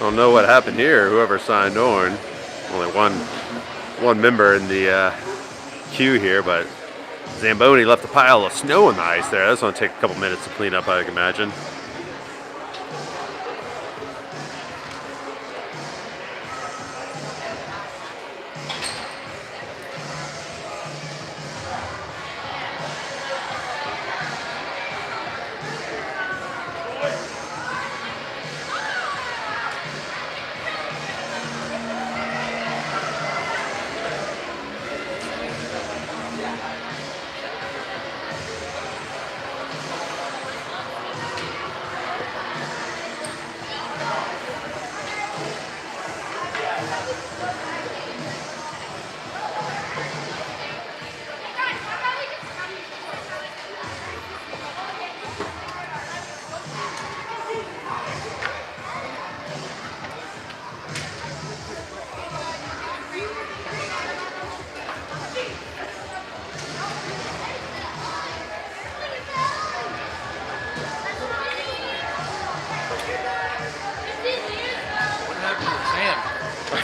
don't know what happened here. Whoever signed on, only one member in the queue here, but Zamboni left a pile of snow on the ice there. That's going to take a couple minutes to clean up, I can imagine.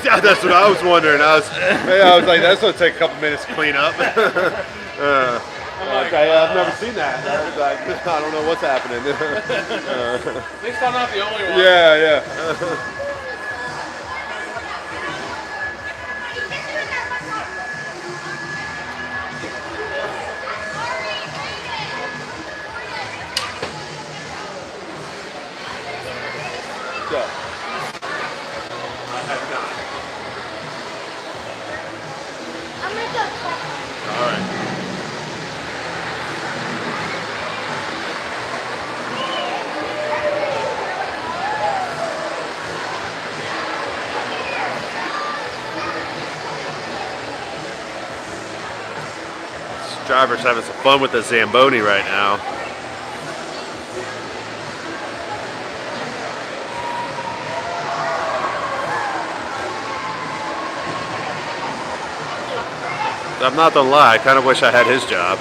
Yeah, that's what I was wondering. I was like, that's going to take a couple minutes to clean up. I've never seen that. I don't know what's happening. At least I'm not the only one. Yeah. Driver's having some fun with the Zamboni right now. I'm not gonna lie, I kind of wish I had his job.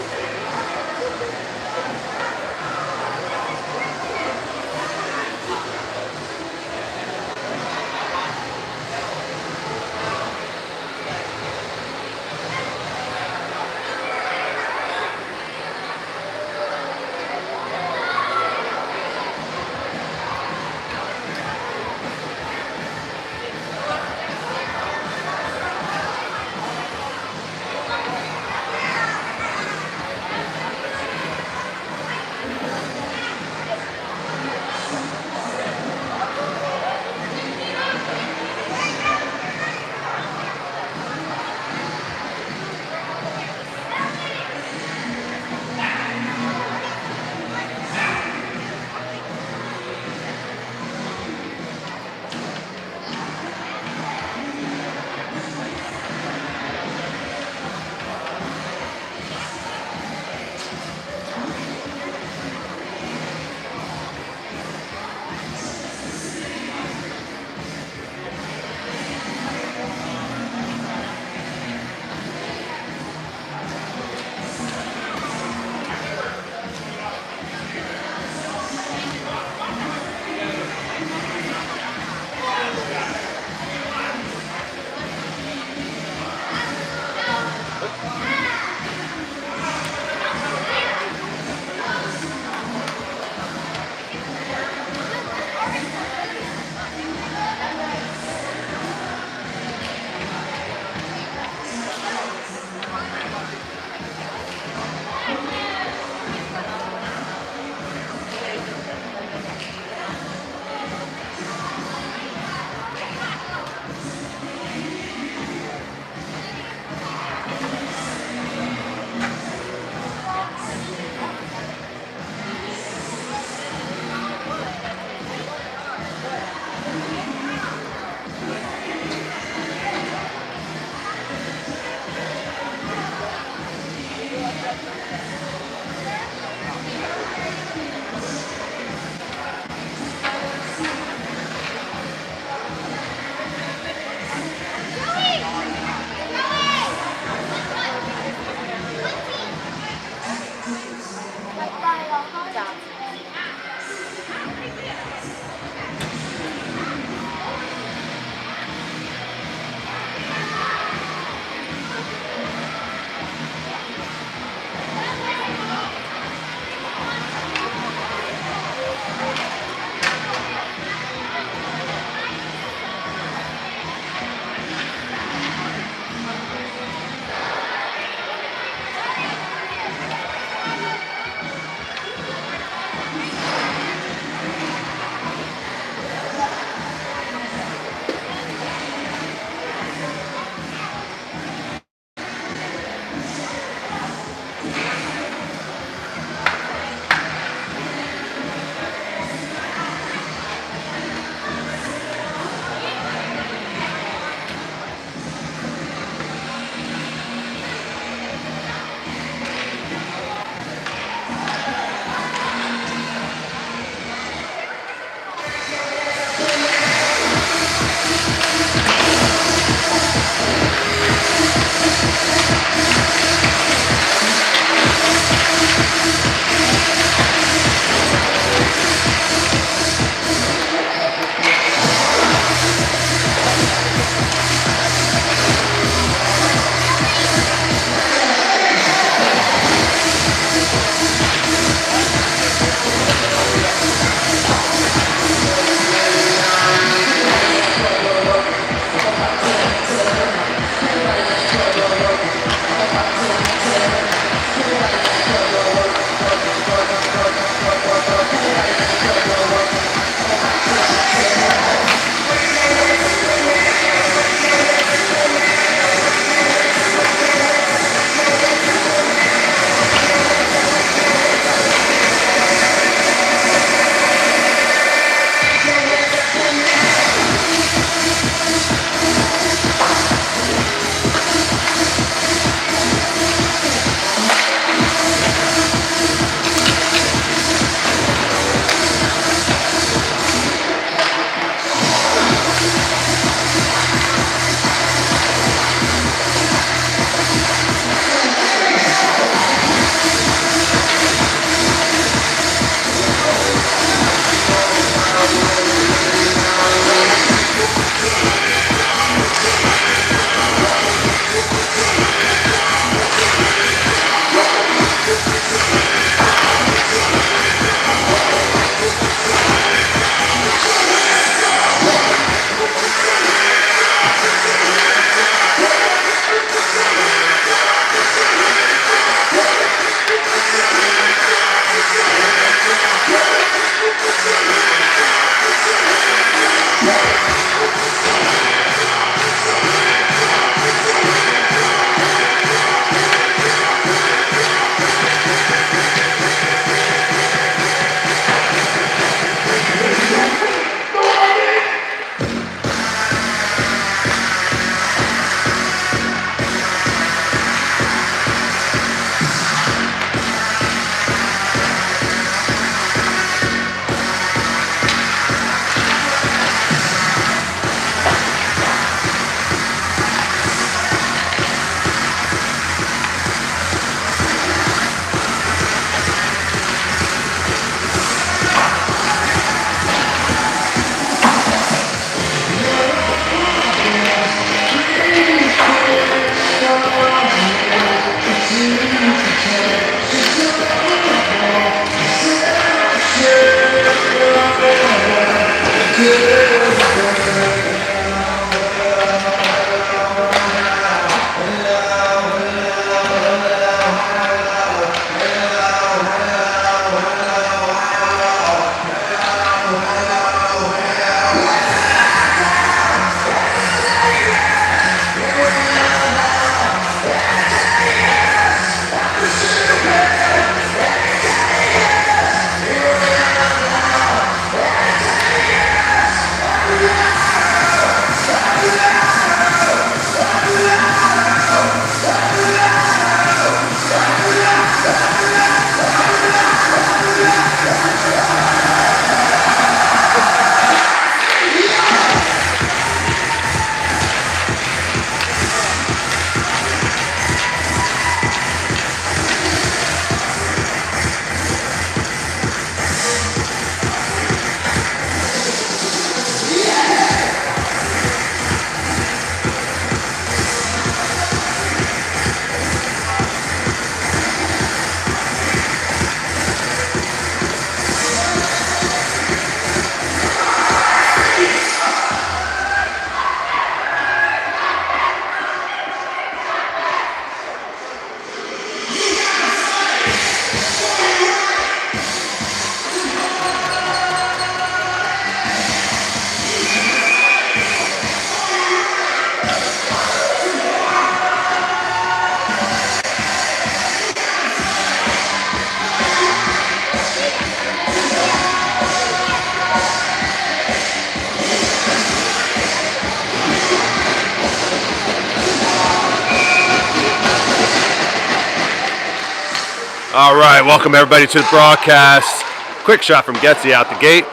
All right, welcome everybody to the broadcast. Quick shot from Getzy out the gate,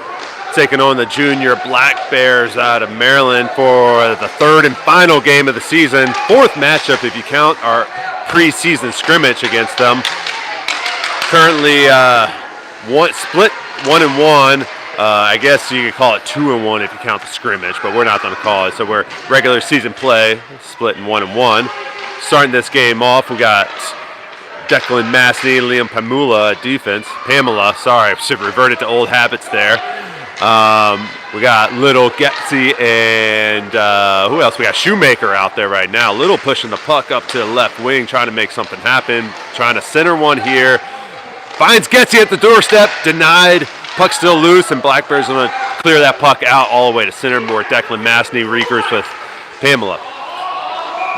taking on the junior Black Bears out of Maryland for the third and final game of the season. Fourth matchup if you count our preseason scrimmage against them. Currently split 1-1. I guess you could call it 2-1 if you count the scrimmage, but we're not going to call it. So we're regular season play, split in 1-1. Starting this game off, we got Declan Massey and Liam Pamela, sorry, I should have reverted to old habits there. We got Little Getzy and who else? We got Shoemaker out there right now. Little pushing the puck up to the left wing, trying to make something happen, trying to center one here. Finds Getzy at the doorstep, denied. Puck still loose, and Black Bears going to clear that puck out all the way to center where Declan Massey regroups with Pamela.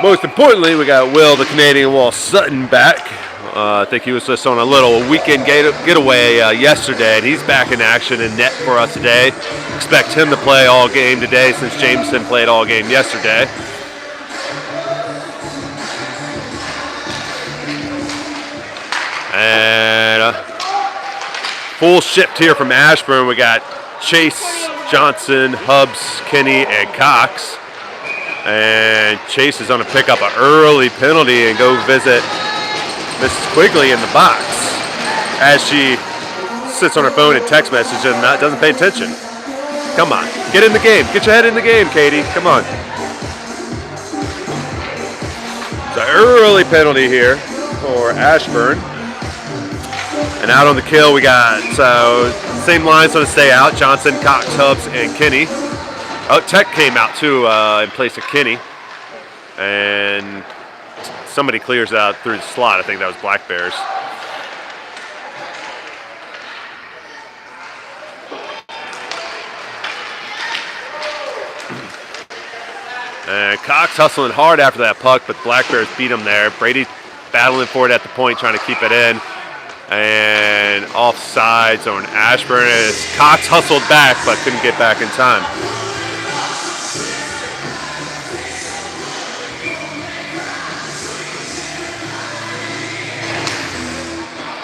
Most importantly, we got Will, the Canadian Wall Sutton, back. I think he was just on a little weekend getaway yesterday, and he's back in action in net for us today. Expect him to play all game today since Jameson played all game yesterday. And full shift here from Ashburn. We got Chase, Johnson, Hubbs, Kenny, and Cox. And Chase is going to pick up an early penalty and go visit Mrs. Quigley in the box as she sits on her phone and text message and doesn't pay attention. Come on, get in the game. Get your head in the game, Katie. Come on. It's an early penalty here for Ashburn. And out on the kill, we got same lines going to stay out. Johnson, Cox, Hubbs, and Kinney. Oh, Tech came out too in place of Kinney. And somebody clears out through the slot. I think that was Black Bears. And Cox hustling hard after that puck, but Black Bears beat him there. Brady battling for it at the point, trying to keep it in. And offsides on Ashburn as Cox hustled back, but couldn't get back in time.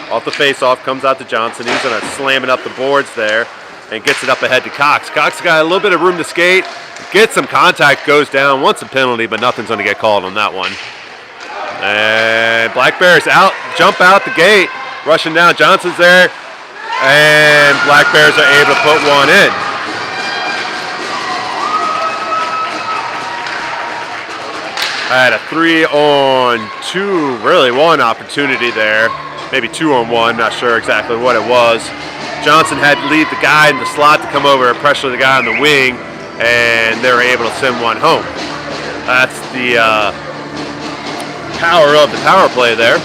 Off the face-off, comes out to Johnson. He's going to slam it up the boards there and gets it up ahead to Cox. Cox got a little bit of room to skate, gets some contact, goes down, wants a penalty, but nothing's going to get called on that one. And Black Bears out, jump out the gate, rushing down. Johnson's there, and Black Bears are able to put one in. I had a 3-on-2, really one opportunity there. Maybe 2-on-1, not sure exactly what it was. Johnson had to leave the guy in the slot to come over and pressure the guy on the wing, and they were able to send one home. That's the power of the power play there.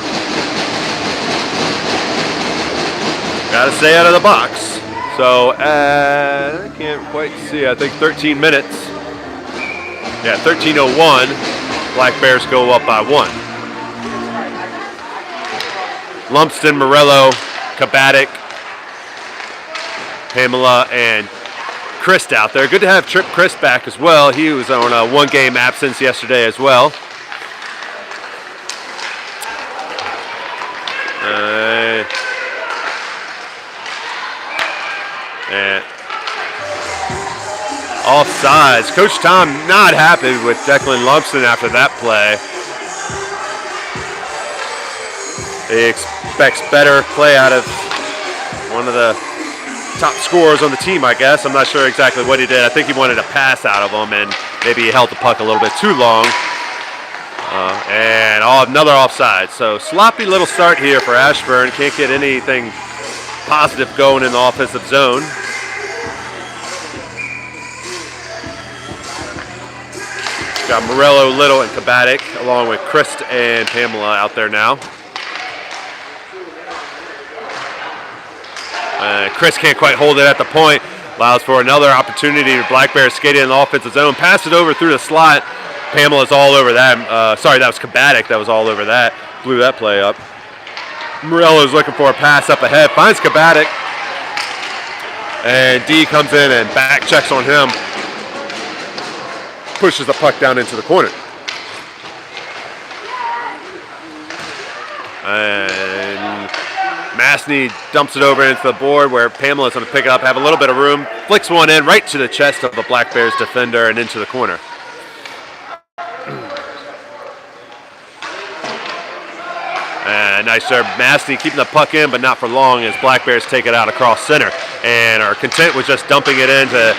Got to stay out of the box. So I can't quite see. I think 13 minutes. Yeah, 13:01. Black Bears go up by 1. Lumsden, Morello, Kabatic, Pamela, and Christ out there. Good to have Trip Christ back as well. He was on a 1-game absence yesterday as well. And offsides. Coach Tom not happy with Declan Lumsden after that play. He expects better play out of one of the top scorers on the team, I guess. I'm not sure exactly what he did. I think he wanted a pass out of him, and maybe he held the puck a little bit too long. And another offside. So sloppy little start here for Ashburn. Can't get anything positive going in the offensive zone. Got Morello, Little, and Kabatic, along with Christ and Pamela out there now. Chris can't quite hold it at the point. Allows for another opportunity to Black Bears skate in the offensive zone. Pass it over through the slot. Pamela's all over that. Sorry, that was Kabatic that was all over that. Blew that play up. Morello's looking for a pass up ahead. Finds Kabatic. And D comes in and back checks on him. Pushes the puck down into the corner. And Mastny dumps it over into the board where Pamela's going to pick it up, have a little bit of room, flicks one in right to the chest of the Black Bears defender and into the corner. And nice serve, Mastny keeping the puck in, but not for long as Black Bears take it out across center and are content with just dumping it in to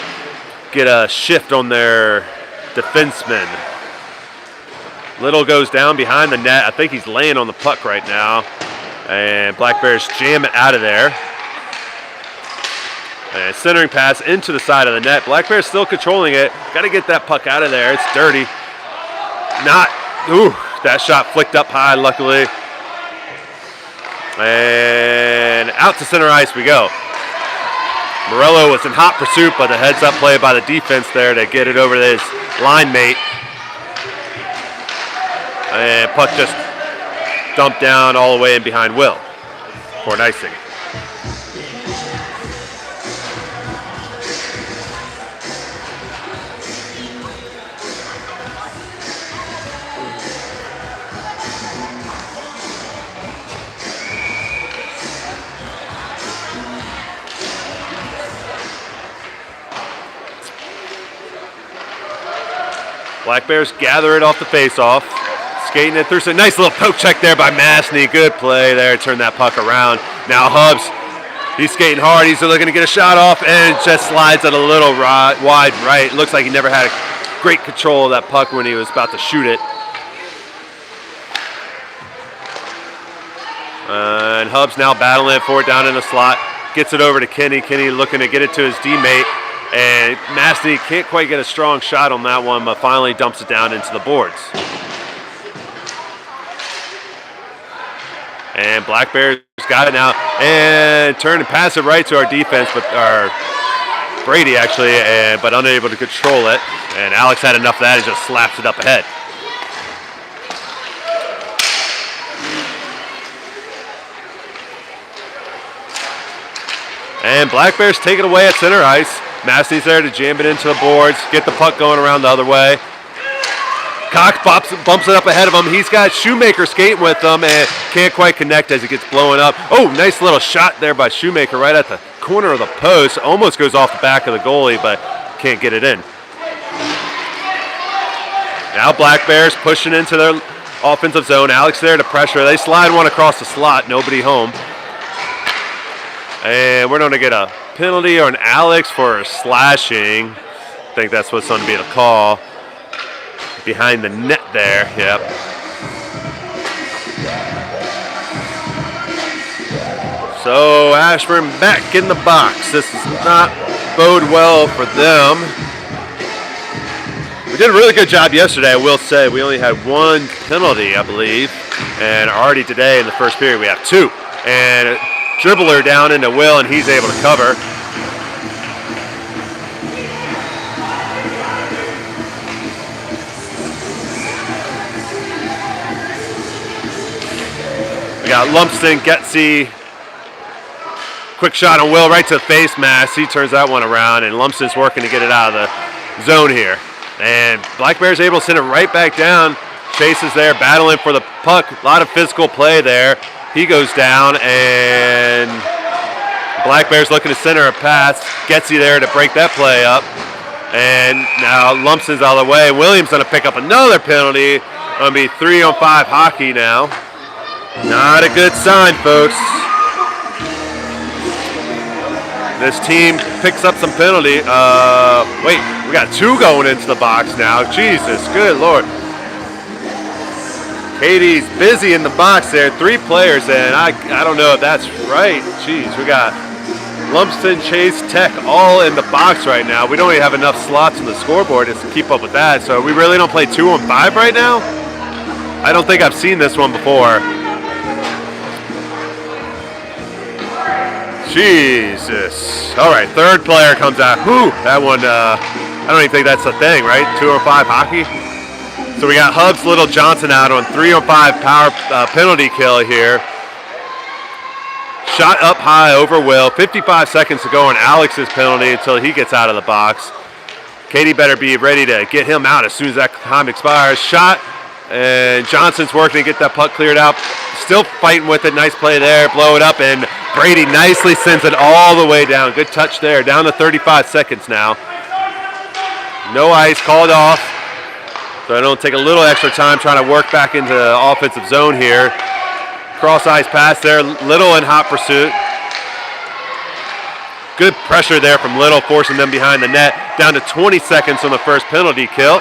get a shift on their defenseman. Little goes down behind the net. I think he's laying on the puck right now. And Black Bears jam it out of there. And centering pass into the side of the net. Black Bears still controlling it. Got to get that puck out of there. It's dirty. That shot flicked up high, luckily. And out to center ice we go. Morello was in hot pursuit, but the heads-up play by the defense there to get it over to his line mate. And puck just dumped down all the way in behind Will for an icing. Black Bears gather it off the face-off. Skating it through some nice little poke check there by Mastny. Good play there. Turn that puck around. Now Hubs, he's skating hard. He's looking to get a shot off and just slides it a little wide right. Looks like he never had great control of that puck when he was about to shoot it. And Hubs now battling for it down in the slot. Gets it over to Kenny. Kenny looking to get it to his D-mate. And Mastny can't quite get a strong shot on that one, but finally dumps it down into the boards. And Black Bears got it now and turn and pass it right to our defense, but our Brady actually, but unable to control it. And Alex had enough of that and just slaps it up ahead. And Black Bears take it away at center ice. Mastny's there to jam it into the boards, get the puck going around the other way. Cox bumps it up ahead of him. He's got Shoemaker skating with him and can't quite connect as it gets blown up. Oh, nice little shot there by Shoemaker right at the corner of the post. Almost goes off the back of the goalie, but can't get it in. Now Black Bears pushing into their offensive zone. Alex there to pressure. They slide one across the slot. Nobody home. And we're going to get a penalty on Alex for slashing. I think that's what's going to be the call. Behind the net there, yep. So Ashburn back in the box. This does not bode well for them. We did a really good job yesterday, I will say. We only had one penalty, I believe. And already today in the first period we have two. And a dribbler down into Will, and he's able to cover. We got Lumpston, Getsy, quick shot on Will right to the face mask. He turns that one around, and Lumpston's working to get it out of the zone here. And Black Bears able to send it right back down. Chase is there battling for the puck. A lot of physical play there. He goes down, and Black Bears looking to center a pass. Getsy there to break that play up. And now Lumpston's out of the way. Williams going to pick up another penalty. Going to be 3-on-5 hockey now. Not a good sign, folks. This team picks up some penalty. Wait, we got two going into the box now. Jesus, good Lord. Katie's busy in the box there. Three players, and I don't know if that's right. Jeez, we got Lumpston, Chase, Tech all in the box right now. We don't even have enough slots on the scoreboard to keep up with that. So we really don't play 2-on-5 right now? I don't think I've seen this one before. Jesus. All right, third player comes out. Whew, that one, I don't even think that's a thing, right? 2-on-5 hockey. So we got Hubs, Little, Johnson out on 3-on-5 power penalty kill here. Shot up high over Will. 55 seconds to go on Alex's penalty until he gets out of the box. Katie better be ready to get him out as soon as that time expires. Shot And Johnson's working to get that puck cleared out. Still fighting with it. Nice play there. Blow it up, and Brady nicely sends it all the way down. Good touch there. Down to 35 seconds now. No ice, called off. So I don't take a little extra time trying to work back into the offensive zone here. Cross ice pass there. Little in hot pursuit. Good pressure there from Little, forcing them behind the net. Down to 20 seconds on the first penalty kill.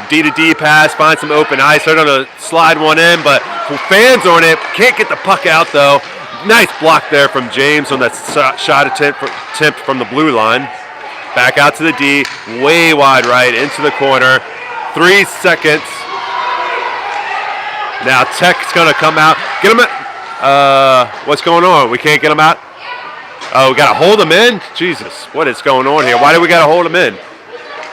D-to-D pass, find some open ice. They're going to slide one in, but fans on it. Can't get the puck out, though. Nice block there from James on that shot attempt from the blue line. Back out to the D, way wide right, into the corner. 3 seconds. Now Tech's going to come out. Get him out. What's going on? We can't get him out? Oh, we got to hold him in? Jesus, what is going on here? Why do we got to hold him in?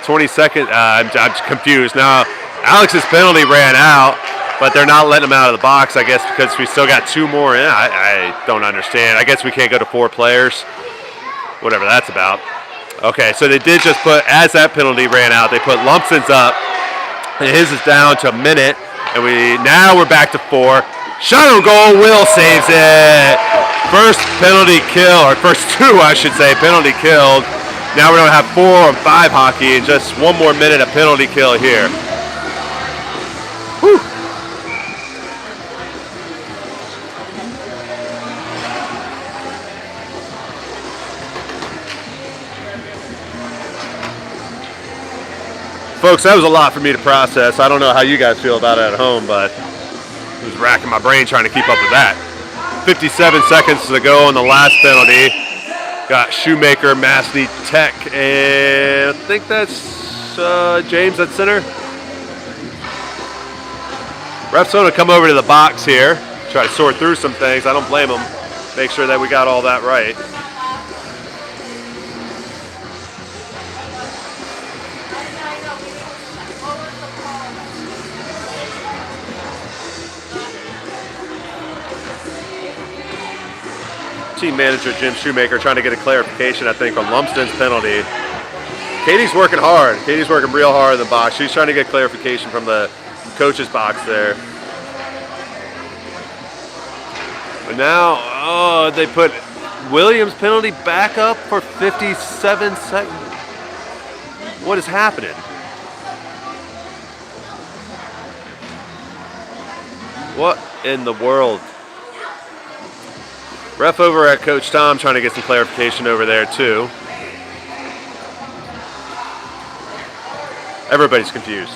20 seconds. I'm confused. Now, Alex's penalty ran out, but they're not letting him out of the box, I guess, because we still got 2 more in. I don't understand. I guess we can't go to 4 players. Whatever that's about. Okay, so they did just put, as that penalty ran out, they put Lumpson's up, and his is down to a minute, and now we're back to 4. Shot on goal, Will saves it. First penalty kill, or first 2, I should say, penalty killed. Now we're going to have 4 and 5 hockey, and just 1 more minute of penalty kill here. Whew. Folks, that was a lot for me to process. I don't know how you guys feel about it at home, but I was racking my brain trying to keep up with that. 57 seconds to go on the last penalty. Got Shoemaker, Massey, Tech, and I think that's James at center. Ref's going to come over to the box here, try to sort through some things. I don't blame him. Make sure that we got all that right. Team manager Jim Shoemaker trying to get a clarification, I think, from Lumsden's penalty. Katie's working hard. Katie's working real hard in the box. She's trying to get clarification from the coach's box there. But now, they put Williams' penalty back up for 57 seconds. What is happening? What in the world? Ref over at Coach Tom trying to get some clarification over there too. Everybody's confused.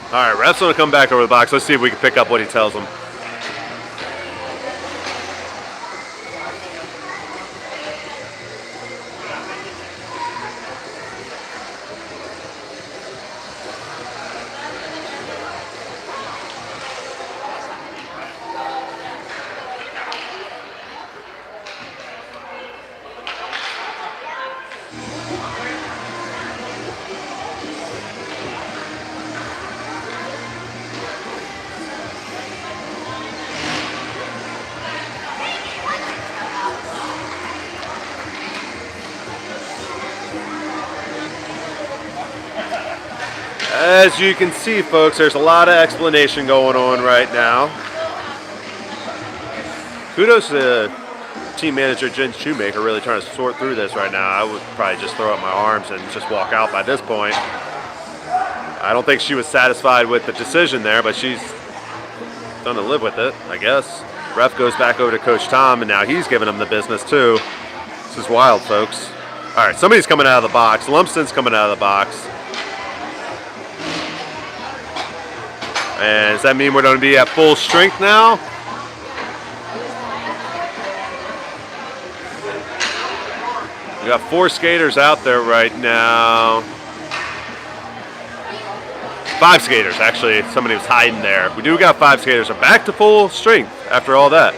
All right, ref's gonna come back over the box. Let's see if we can pick up what he tells them. As you can see, folks, there's a lot of explanation going on right now. Kudos to team manager Jen Shoemaker really trying to sort through this right now. I would probably just throw up my arms and just walk out by this point. I don't think she was satisfied with the decision there, but she's done to live with it, I guess. Ref goes back over to Coach Tom, and now he's giving him the business too. This is wild, folks. All right, somebody's coming out of the box. Lumsden's coming out of the box. And does that mean we're going to be at full strength now? We got 4 skaters out there right now. 5 skaters, actually. Somebody was hiding there. We do got 5 skaters. So back to full strength after all that.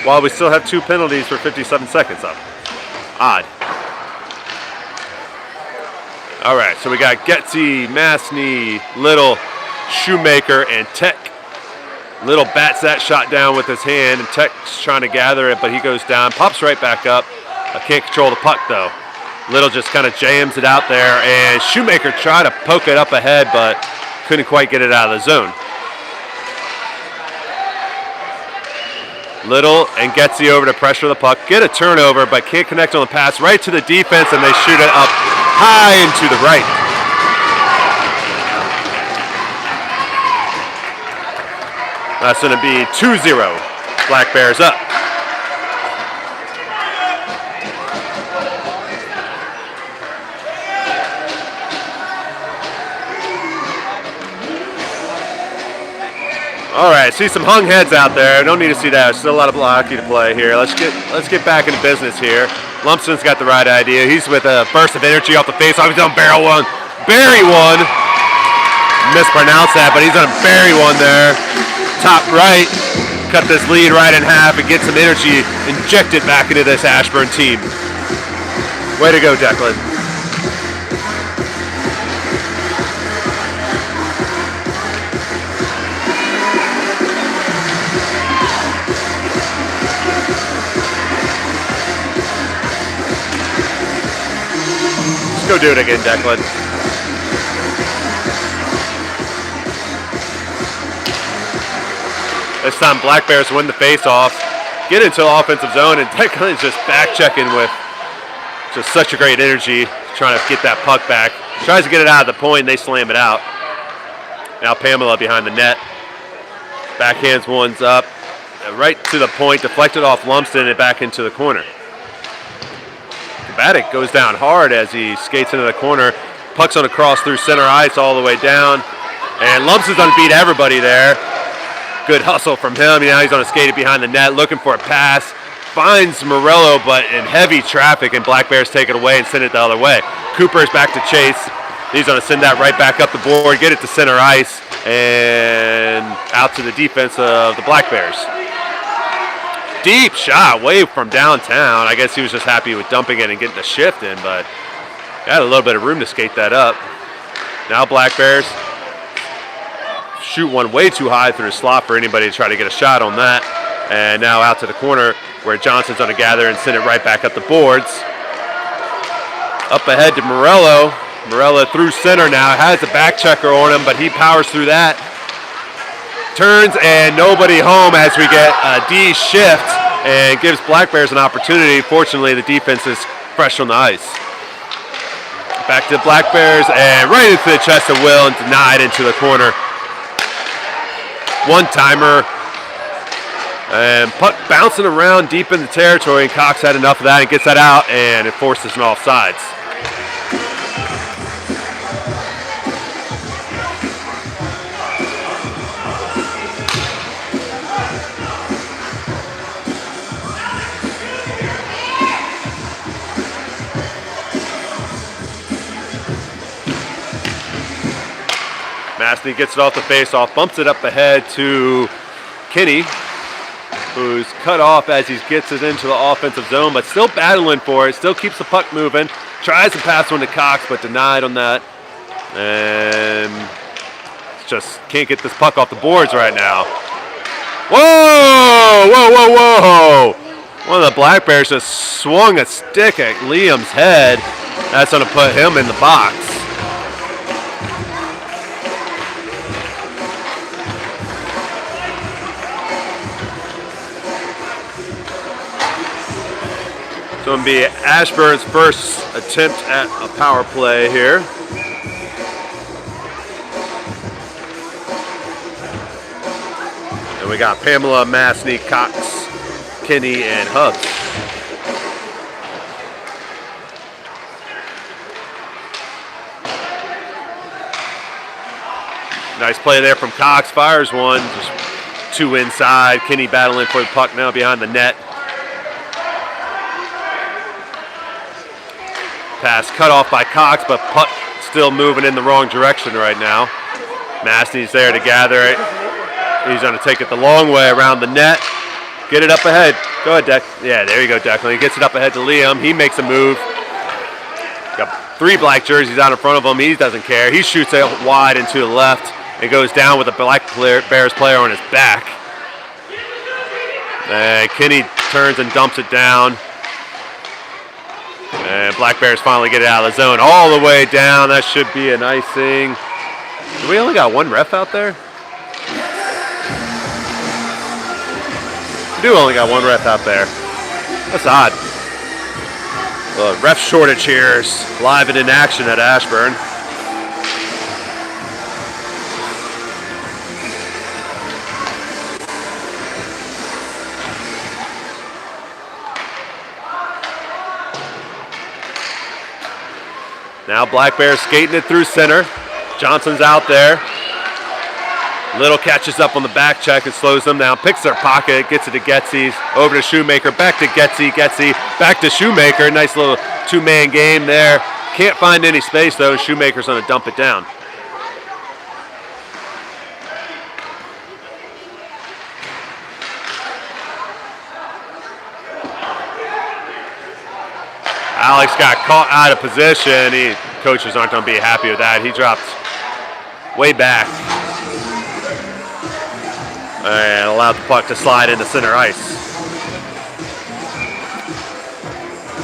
While we still have 2 penalties for 57 seconds up. Odd. All right, so we got Getzy, Masney, Little, Shoemaker, and Tech. Little bats that shot down with his hand, and Tech's trying to gather it, but he goes down, pops right back up. Can't control the puck though. Little just kind of jams it out there, and Shoemaker tried to poke it up ahead, but couldn't quite get it out of the zone. Little and Getzy over to pressure the puck, get a turnover, but can't connect on the pass right to the defense, and they shoot it up high and to the right. That's going to be 2-0. Black Bears up. All right, see some hung heads out there. Don't need to see that. Still a lot of hockey to play here. Let's get back into business here. Lumpson's got the right idea. He's with a burst of energy off the face-off. He's on barrel one. Bury one. Mispronounced that, but he's on bury one there. Top right. Cut this lead right in half and get some energy injected back into this Ashburn team. Way to go, Declan. Go do it again, Declan. This time Black Bears win the face-off, get into the offensive zone, and Declan is just back-checking with just such a great energy, trying to get that puck back. Tries to get it out of the point, and they slam it out. Now Pamela behind the net. Backhands one's up, right to the point, deflected off Lumsden and back into the corner. Baddick goes down hard as he skates into the corner. Puck's on a cross through center ice all the way down. And Lumsden's going to beat everybody there. Good hustle from him. Now he's on a skated behind the net looking for a pass. Finds Morello, but in heavy traffic, and Black Bears take it away and send it the other way. Cooper's back to chase. He's going to send that right back up the board, get it to center ice, and out to the defense of the Black Bears. Deep shot way from downtown. I guess he was just happy with dumping it and getting the shift in, but had a little bit of room to skate that up. Now Black Bears shoot one way too high through the slot for anybody to try to get a shot on that. And now out to the corner where Johnson's going to gather and send it right back up the boards. Up ahead to Morello. Morello through center now, has a back checker on him, but he powers through that. Turns and nobody home as we get a D shift and gives Black Bears an opportunity. Fortunately, the defense is fresh on the ice. Back to Black Bears and right into the chest of Will and denied into the corner. One-timer. And puck bouncing around deep in the territory, and Cox had enough of that and gets that out, and it forces an offsides. Mastny gets it off the face-off, bumps it up ahead to Kinney, who's cut off as he gets it into the offensive zone, but still battling for it, still keeps the puck moving, tries to pass one to Cox, but denied on that, and just can't get this puck off the boards right now. Whoa, whoa, whoa, whoa! One of the Black Bears just swung a stick at Liam's head. That's going to put him in the box. It's going to be Ashburn's first attempt at a power play here. And we got Pamela, Mastny, Cox, Kinney, and Hubbs. Nice play there from Cox. Fires one, just two inside. Kinney battling for the puck now behind the net. Pass cut off by Cox, but puck still moving in the wrong direction right now. Mastny's there to gather it. He's going to take it the long way around the net. Get it up ahead. Go ahead, Declan. Yeah, there you go, Declan. He gets it up ahead to Liam. He makes a move. Got three black jerseys out in front of him. He doesn't care. He shoots it wide and to the left. It goes down with a Black Bears player on his back. And Kinney turns and dumps it down. And Black Bears finally get it out of the zone all the way down. That should be an icing. Do we only got one ref out there? We do only got one ref out there. That's odd. Ref shortage here is live and in action at Ashburn. Now Black Bears skating it through center. Johnson's out there. Little catches up on the back check and slows them down. Picks their pocket, gets it to Getzy. Over to Shoemaker, back to Getzy. Getzy, back to Shoemaker. Nice little two-man game there. Can't find any space though. Shoemaker's gonna dump it down. Alex got caught out of position. Coaches aren't going to be happy with that. He dropped way back and allowed the puck to slide into center ice.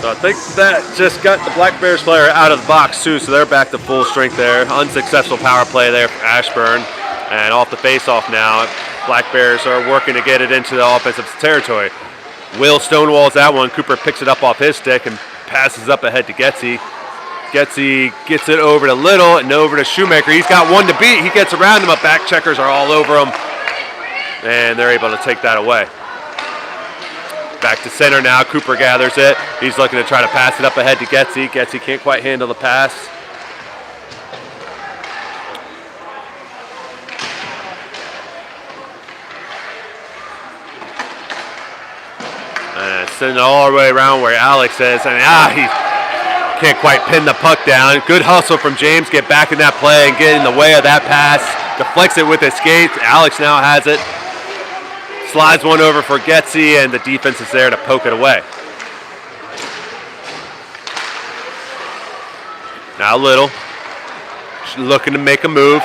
So I think that just got the Black Bears player out of the box too, so they're back to full strength there. Unsuccessful power play there for Ashburn. And off the face-off now, Black Bears are working to get it into the offensive territory. Will stonewalls that one. Cooper picks it up off his stick and passes up ahead to Getzy. Getzy gets it over to Little and over to Shoemaker. He's got one to beat. He gets around him, but back checkers are all over him. And they're able to take that away. Back to center now. Cooper gathers it. He's looking to try to pass it up ahead to Getzy. Getzy can't quite handle the pass. And sending it all the way around where Alex is. And he can't quite pin the puck down. Good hustle from James. Get back in that play and get in the way of that pass. Deflects it with his skates. Alex now has it. Slides one over for Getzy, and the defense is there to poke it away. Now Little looking to make a move.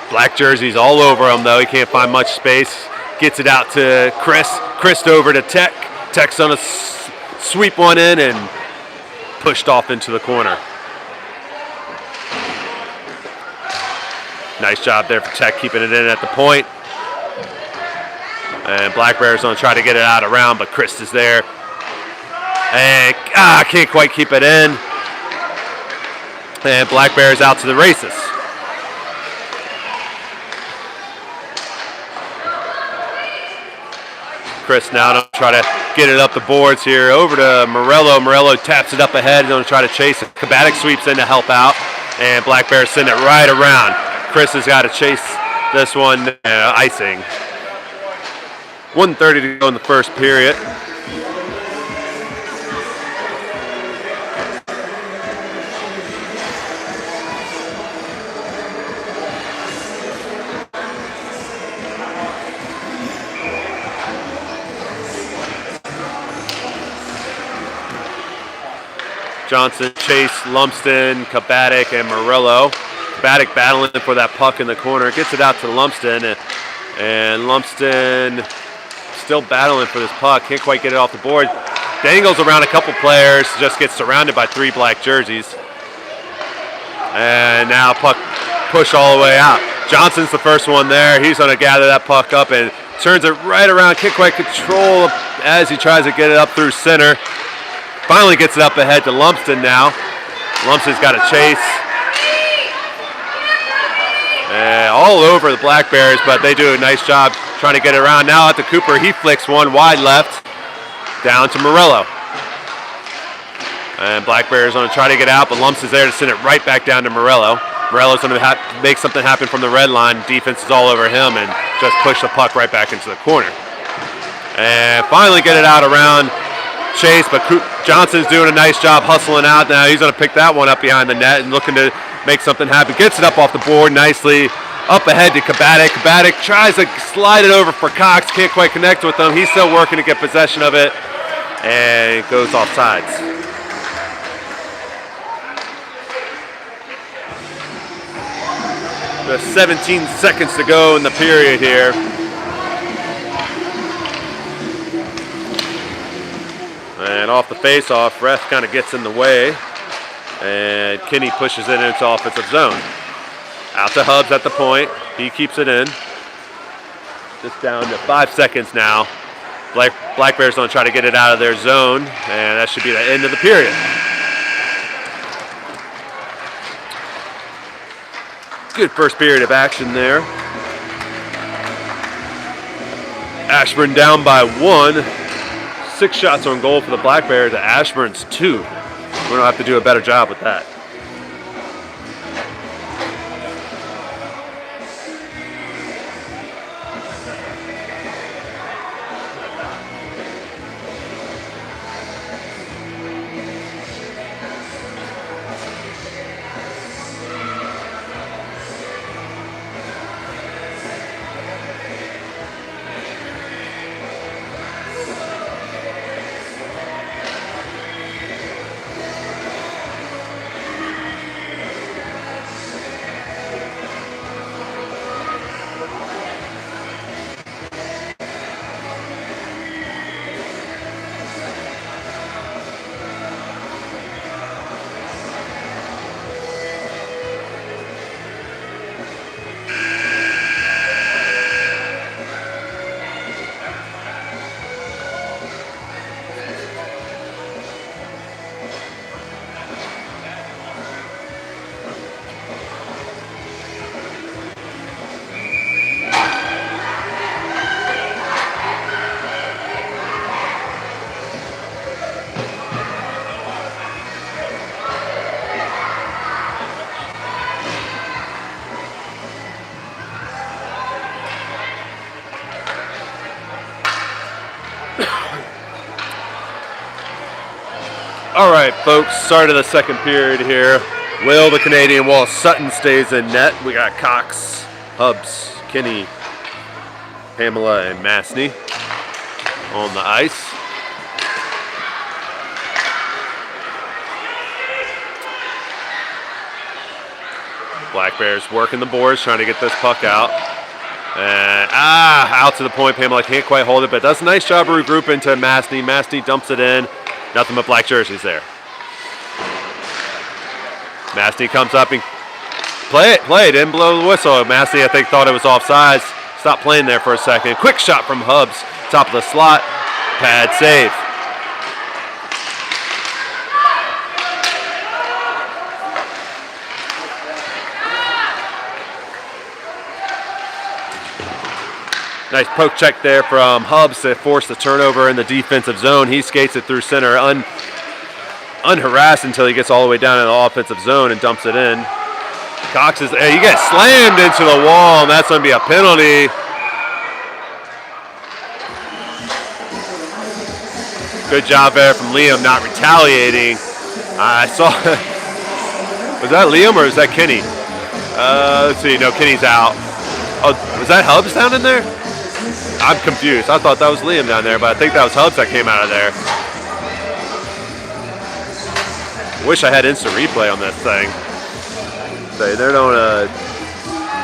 Black jerseys all over him, though. He can't find much space. Gets it out to Chris. Chris over to Tech. Tech's gonna sweep one in and pushed off into the corner. Nice job there for Tech, keeping it in at the point. And Black Bears gonna try to get it out around, but Chris is there. And can't quite keep it in. And Black Bears out to the races. Chris now to try to get it up the boards here. Over to Morello. Morello taps it up ahead. Going to try to chase it. Kabatic sweeps in to help out. And Black Bears send it right around. Chris has got to chase this one. Icing. 1:30 to go in the first period. Johnson, Chase, Lumsden, Kabatic, and Morello. Kabatic battling for that puck in the corner. Gets it out to Lumsden, and Lumsden still battling for this puck. Can't quite get it off the board. Dangles around a couple players. Just gets surrounded by 3 black jerseys. And now puck push all the way out. Johnson's the first one there. He's going to gather that puck up and turns it right around. Can't quite control as he tries to get it up through center. Finally gets it up ahead to Lumsden now. Lumsden's got a chase. And all over the Black Bears, but they do a nice job trying to get it around. Now at the Cooper, he flicks one wide left down to Morello. And Black Bears going to try to get out, but Lumsden's there to send it right back down to Morello. Morello's going to make something happen from the red line. Defense is all over him and just push the puck right back into the corner. And finally get it out around Chase, but Johnson's doing a nice job hustling out now. He's going to pick that one up behind the net and looking to make something happen. Gets it up off the board nicely. Up ahead to Kabatic. Kabatic tries to slide it over for Cox. Can't quite connect with him. He's still working to get possession of it. And it goes off sides. There's 17 seconds to go in the period here. And off the face-off, ref kind of gets in the way. And Kinney pushes it into offensive zone. Out to Hubbs at the point. He keeps it in. Just down to 5 seconds now. Black Bears going to try to get it out of their zone. And that should be the end of the period. Good first period of action there. Ashburn down by 1. 6 shots on goal for the Black Bears to Ashburn's 2. We're going to have to do a better job with that. All right, folks, start of the second period here. Will, the Canadian Wall, Sutton stays in net. We got Cox, Hubbs, Kinney, Pamela, and Masney on the ice. Black Bears working the boards, trying to get this puck out. And out to the point. Pamela can't quite hold it, but does a nice job of regrouping to Masney. Masney dumps it in. Nothing but black jerseys there. Masney comes up and play it. Didn't blow the whistle. Masney, I think, thought it was offsides. Stopped playing there for a second. Quick shot from Hubbs. Top of the slot. Pad save. Nice poke check there from Hubbs to force the turnover in the defensive zone. He skates it through center unharassed until he gets all the way down in the offensive zone and dumps it in. Cox is, he gets slammed into the wall, and that's going to be a penalty. Good job there from Liam not retaliating. I saw, was that Liam or was that Kinney? Let's see, no, Kinney's out. Oh, was that Hubbs down in there? I'm confused. I thought that was Liam down there, but I think that was Hubbs that came out of there. Wish I had instant replay on this thing. So they're going to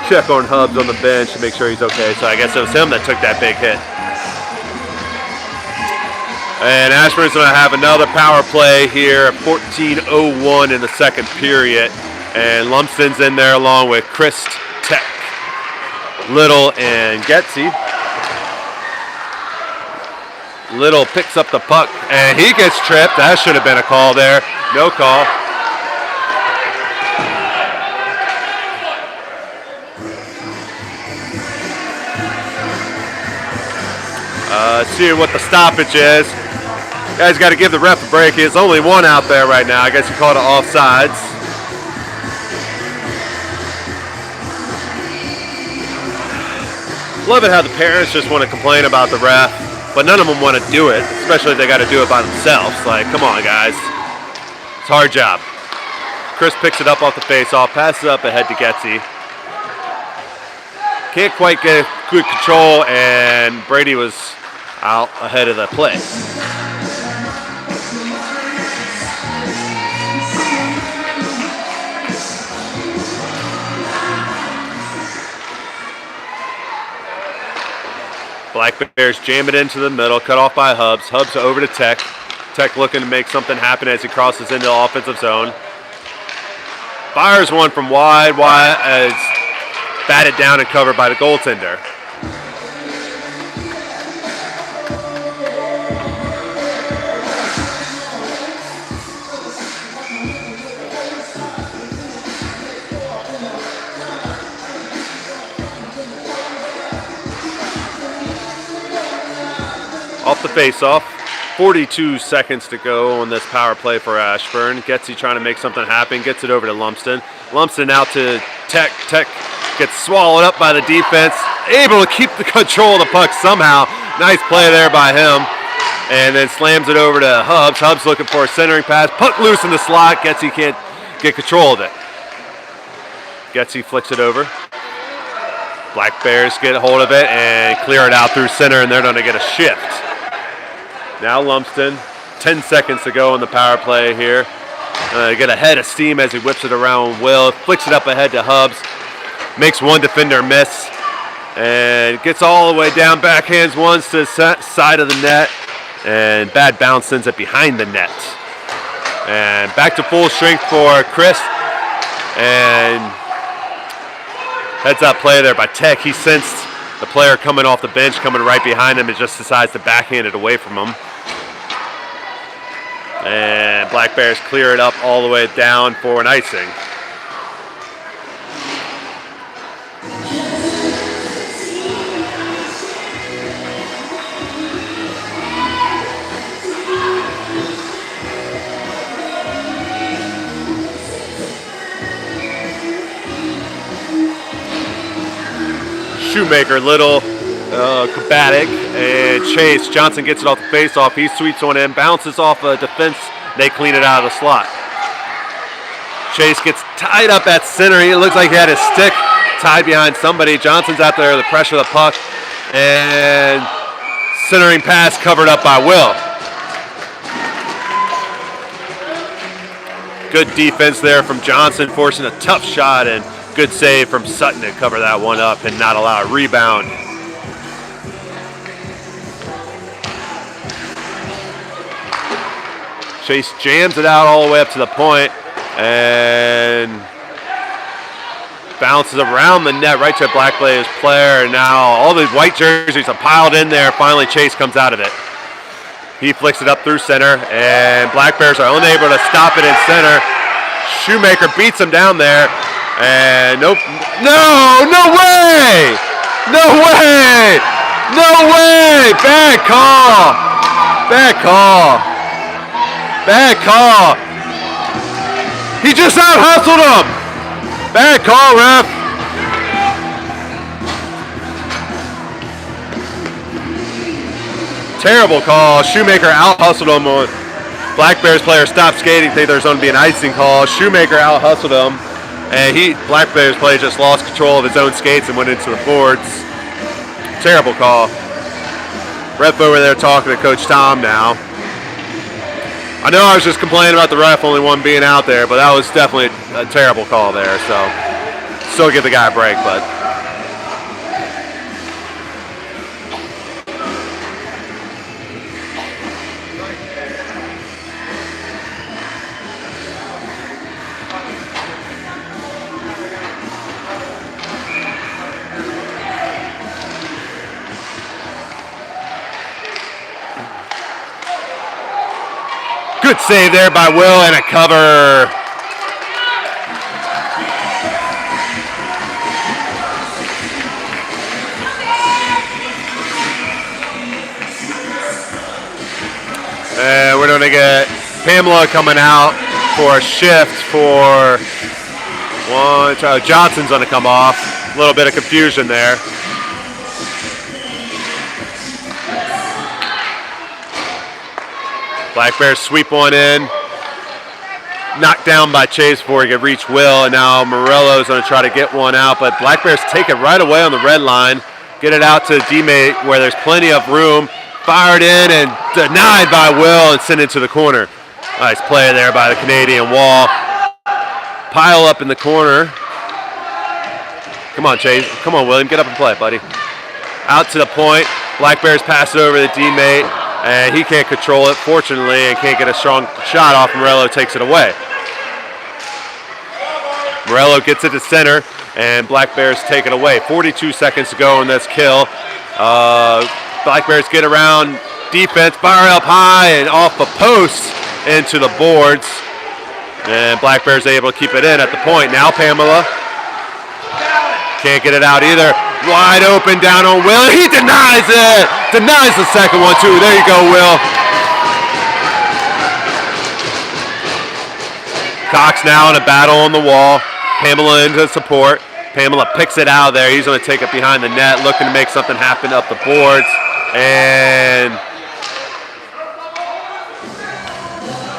check on Hubbs on the bench to make sure he's okay. So I guess it was him that took that big hit. And Ashburn's going to have another power play here at 14:01 in the second period. And Lumsden's in there along with Chris, Tech, Little, and Getzy. Little picks up the puck, and he gets tripped. That should have been a call there. No call. Let's see what the stoppage is. Guys got to give the ref a break. There's only one out there right now. I guess he called it offsides. Love it how the parents just want to complain about the ref, but none of them want to do it, especially if they got to do it by themselves. Like, come on, guys. It's a hard job. Chris picks it up off the face-off, passes it up ahead to Getzy. Can't quite get good control, and Brady was out ahead of the play. Black Bears jam it into the middle, cut off by Hubbs. Hubbs over to Tech. Tech looking to make something happen as he crosses into the offensive zone. Fires one from wide as batted down and covered by the goaltender. Off the face-off, 42 seconds to go on this power play for Ashburn. Getzey trying to make something happen, gets it over to Lumsden. Lumsden out to Tech. Tech gets swallowed up by the defense, able to keep the control of the puck somehow. Nice play there by him. And then slams it over to Hubbs. Hubbs looking for a centering pass. Puck loose in the slot. Getzey can't get control of it. Getzey flicks it over. Black Bears get a hold of it and clear it out through center, and they're going to get a shift. Now Lumsden, 10 seconds to go on the power play here. Get a head of steam as he whips it around Will, flicks it up ahead to Hubbs, makes one defender miss, and gets all the way down, backhands once to the side of the net, and bad bounce sends it behind the net. And back to full strength for Chris, and heads up play there by Tech. He sensed the player coming off the bench, coming right behind him, and just decides to backhand it away from him. And Black Bears clear it up all the way down for an icing. Shoemaker, little Kabatic, and Chase. Johnson gets it off the face-off. He sweeps one in, bounces off a defense. They clean it out of the slot. Chase gets tied up at center. It looks like he had his stick tied behind somebody. Johnson's out there, the pressure of the puck, and centering pass covered up by Will. Good defense there from Johnson, forcing a tough shot, and good save from Sutton to cover that one up and not allow a rebound. Chase jams it out all the way up to the point and bounces around the net right to a Black Bears player. And now all the white jerseys are piled in there. Finally, Chase comes out of it. He flicks it up through center, and Black Bears are unable to stop it in center. Shoemaker beats him down there. And nope, no way! No way! No way! Bad call! Bad call! Bad call! He just out-hustled him! Bad call, ref! Terrible call. Shoemaker out-hustled him. Black Bears player stopped skating, think there's going to be an icing call. Shoemaker out-hustled him. And Black Bears player just lost control of his own skates and went into the boards. Terrible call. Ref over there talking to Coach Tom now. I know I was just complaining about the ref only one being out there, but that was definitely a terrible call there. So still give the guy a break, but. Good save there by Will and a cover. And we're going to get Pamela coming out for a shift for one. Johnson's going to come off. A little bit of confusion there. Black Bears sweep one in. Knocked down by Chase before he could reach Will, and now Morello's going to try to get one out, but Black Bears take it right away on the red line, get it out to D-mate where there's plenty of room, fired in and denied by Will and sent it to the corner. Nice play there by the Canadian Wall. Pile up in the corner. Come on, Chase. Come on, William. Get up and play, buddy. Out to the point. Black Bears pass it over to the D-mate. and he can't control it, fortunately, and can't get a strong shot off. Morello takes it away. Morello gets it to center, and Black Bears take it away. 42 seconds to go in this kill. Black Bears get around defense, fire up high and off the post into the boards. And Black Bears able to keep it in at the point. Now Pamela can't get it out either. Wide open down on Will. He denies it. Denies the second one too. There you go, Will. Cox now in a battle on the wall. Pamela into support. Pamela picks it out of there. He's going to take it behind the net, looking to make something happen up the boards. And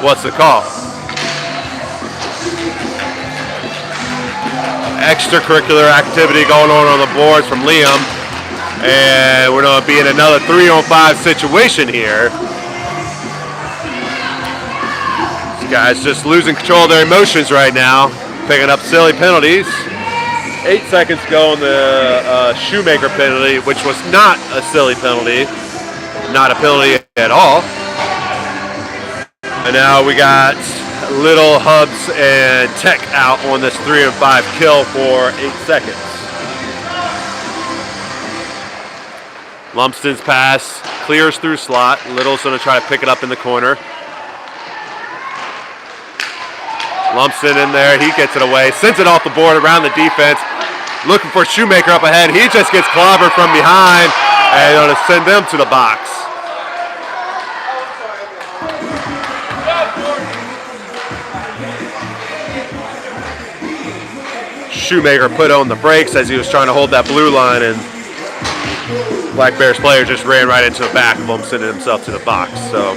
what's the call? Extracurricular activity going on the boards from Liam. And we're going to be in another 3-on-5 situation here. These guys just losing control of their emotions right now, picking up silly penalties. 8 seconds to go on the Shoemaker penalty, which was not a silly penalty. Not a penalty at all. And now we got Little, Hubs, and Tech out on this 3-on-5 kill for 8 seconds. Lumsden's pass clears through slot. Little's going to try to pick it up in the corner. Lumsden in there. He gets it away. Sends it off the board around the defense. Looking for Shoemaker up ahead. He just gets clobbered from behind. And going to send them to the box. Shoemaker put on the brakes as he was trying to hold that blue line, and Black Bears player just ran right into the back of him, sending himself to the box. So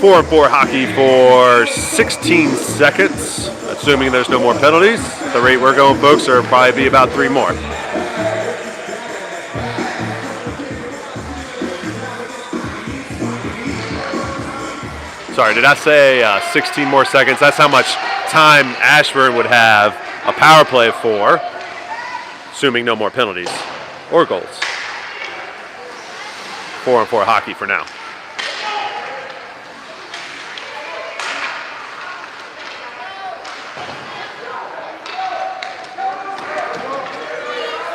4-on-4 hockey for 16 seconds, assuming there's no more penalties. At the rate we're going, folks, there'll probably be about 3 more. Sorry, did I say 16 more seconds? That's how much time Ashburn would have a power play for, assuming no more penalties or goals. 4-on-4 hockey for now.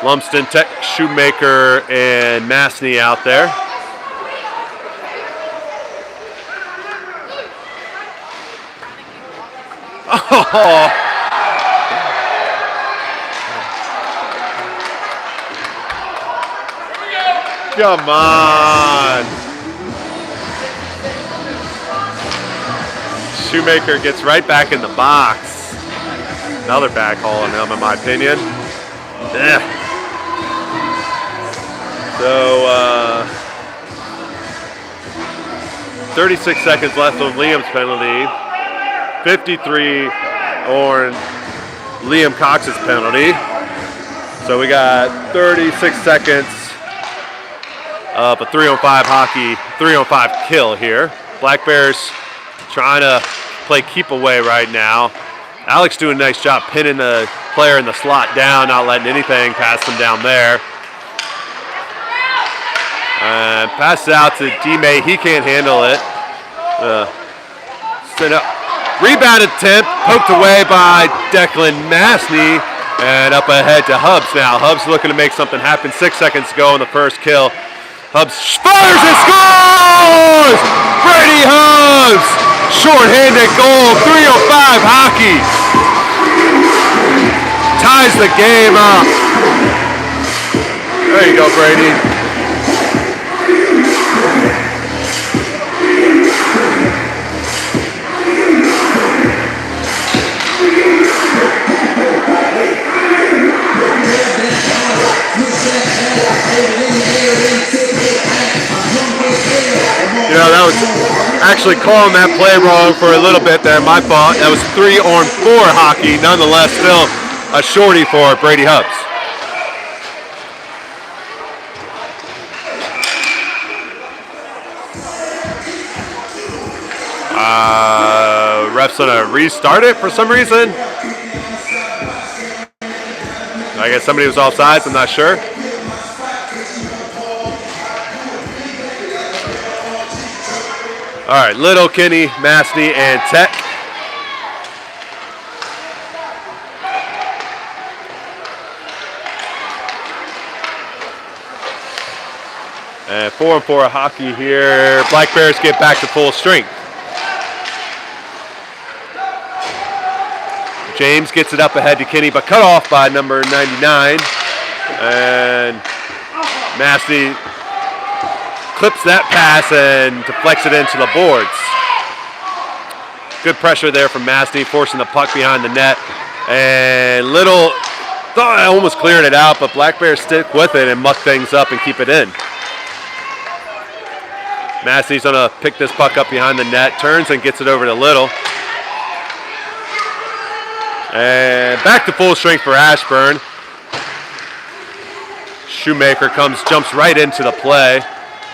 Lumsden, Tech, Shoemaker, and Masney out there. Oh! Come on! Shoemaker gets right back in the box. Another back haul on him, in my opinion. Ugh. So, 36 seconds left on Liam's penalty. 53 on Liam Cox's penalty. So we got 36 seconds of a 3-on-5 hockey, 3-on-5 kill here. Black Bears trying to play keep away right now. Alex doing a nice job pinning the player in the slot down, not letting anything pass him down there. And pass it out to D-May. He can't handle it. Send up. Rebound attempt, poked away by Declan Masney, and up ahead to Hubs now. Hubs looking to make something happen. 6 seconds to go in the first kill. Hubs fires and scores! Brady Hubs! Short-handed goal, 3-on-5 hockey. Ties the game up. There you go, Brady. You know, that was actually calling that play wrong for a little bit there. My fault. That was 3-on-4 hockey. Nonetheless, still a shorty for Brady Hubs. Ref's gonna restart it for some reason. I guess somebody was offsides. I'm not sure. All right, Little, Kinney, Mastny, and Tech. And 4-on-4 hockey here. Black Bears get back to full strength. James gets it up ahead to Kinney, but cut off by number 99. And Mastny clips that pass and deflects it into the boards. Good pressure there from Mastny, forcing the puck behind the net. And Little thought I almost cleared it out, but Black Bears stick with it and muck things up and keep it in. Mastny's gonna pick this puck up behind the net, turns and gets it over to Little. And back to full strength for Ashburn. Shoemaker jumps right into the play.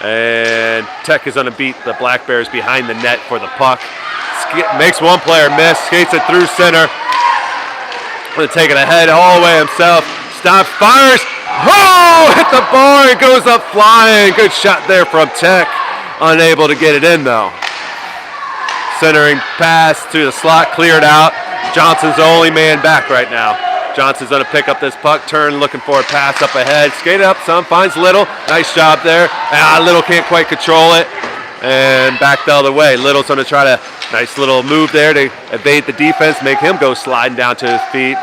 And Tech is gonna beat the Black Bears behind the net for the puck. Makes one player miss, skates it through center. Gonna take it ahead all the way himself. Stops, fires. Oh, hit the bar and goes up flying. Good shot there from Tech. Unable to get it in though. Centering pass to the slot, cleared out. Johnson's the only man back right now. Johnson's gonna pick up this puck, turn, looking for a pass up ahead. Skate up some, finds Little. Nice job there. Little can't quite control it. And back the other way. Little's gonna try to, nice little move there to evade the defense, make him go sliding down to his feet.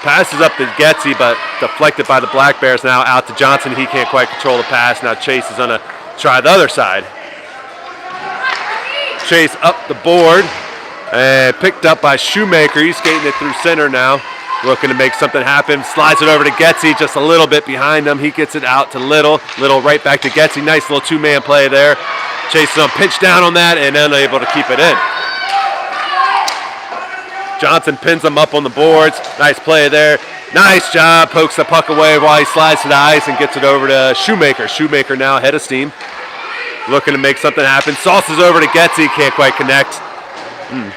Passes up to Getzy, but deflected by the Black Bears. Now out to Johnson. He can't quite control the pass. Now Chase is gonna try the other side. Chase up the board and picked up by Shoemaker. He's skating it through center now, looking to make something happen. Slides it over to Getzy, just a little bit behind him. He gets it out to Little. Little right back to Getzy. Nice little two-man play there. Chase is gonna pinch down on that and unable to keep it in. Johnson pins him up on the boards. Nice play there. Nice job. Pokes the puck away while he slides to the ice and gets it over to Shoemaker. Shoemaker now ahead of steam. Looking to make something happen. Sauces over to Getzy. Can't quite connect.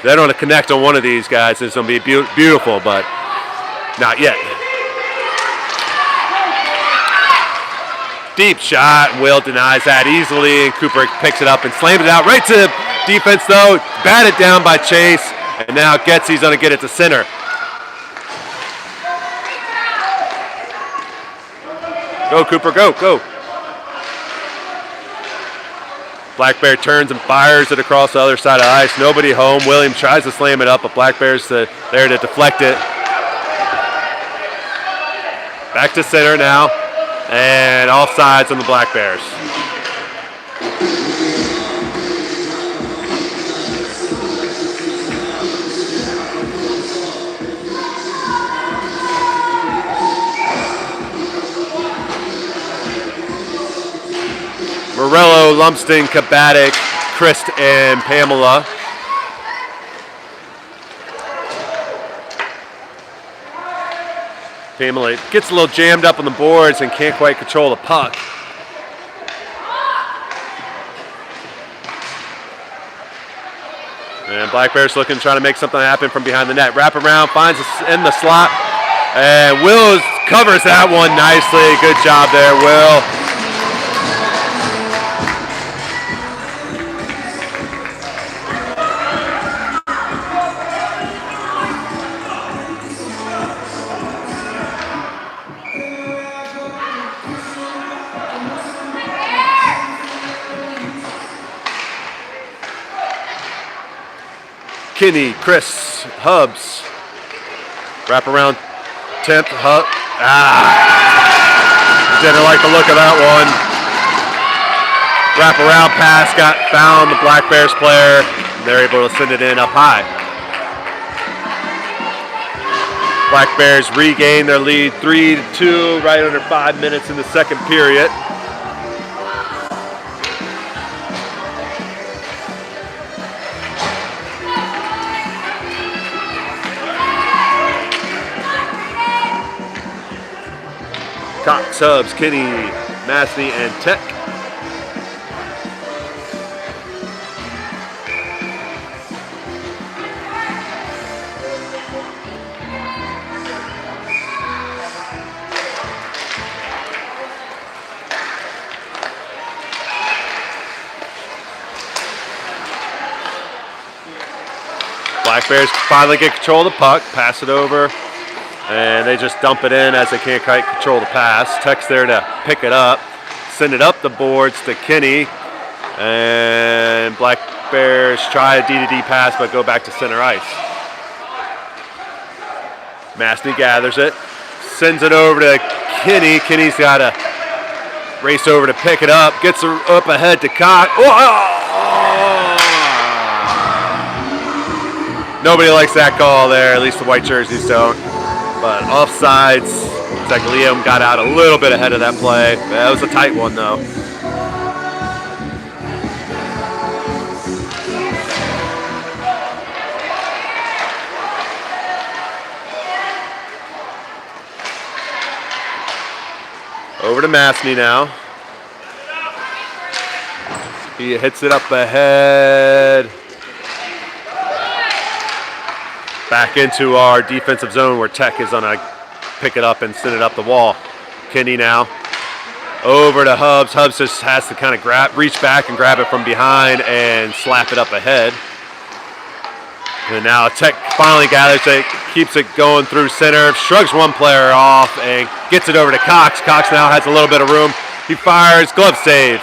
They don't want to connect on one of these guys. It's going to be beautiful, but not yet. Deep shot. Will denies that easily, and Cooper picks it up and slams it out right to defense, though. Batted down by Chase, and now Getzy's going to get it to center. Go, Cooper, go, go. Black Bear turns and fires it across the other side of the ice. Nobody home. Williams tries to slam it up, but Black Bear's there to deflect it. Back to center now, and offsides on the Black Bears. Morello, Lumsden, Kabatic, Christ, and Pamela. Pamela gets a little jammed up on the boards and can't quite control the puck. And Black Bears looking, trying to make something happen from behind the net. Wrap around, finds us in the slot, and Will covers that one nicely. Good job there, Will. Kinney, Chris, Hubs. Wrap around 10th, Hub. Didn't like the look of that one. Wrap around pass, found the Black Bears player. They're able to send it in up high. Black Bears regain their lead 3-2, right under 5 minutes in the second period. Cox, Hubs, Kinney, Mastny, and Tech. Black Bears finally get control of the puck, pass it over, and they just dump it in as they can't quite control the pass. Tech's there to pick it up, send it up the boards to Kinney, and Black Bears try a D-to-D pass but go back to center ice. Mastny gathers it, sends it over to Kinney. Kinney's got to race over to pick it up, gets her up ahead to Cox. Nobody likes that call there, at least the white jerseys don't. But offsides, looks like Liam got out a little bit ahead of that play. That was a tight one though. Over to Mastny now. He hits it up ahead. Back into our defensive zone where Tech is going to pick it up and send it up the wall. Kinney now. Over to Hubs. Hubs just has to kind of reach back and grab it from behind and slap it up ahead. And now Tech finally gathers it, keeps it going through center, shrugs one player off and gets it over to Cox. Cox now has a little bit of room. He fires, glove save.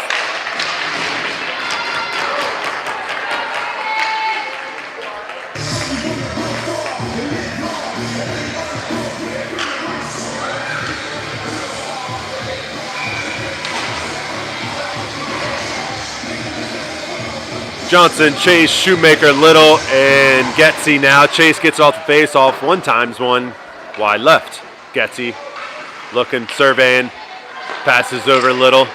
Johnson, Chase, Shoemaker, Little, and Getsy now. Chase gets off the face-off one times, one wide left. Getsy looking, surveying, passes over Little.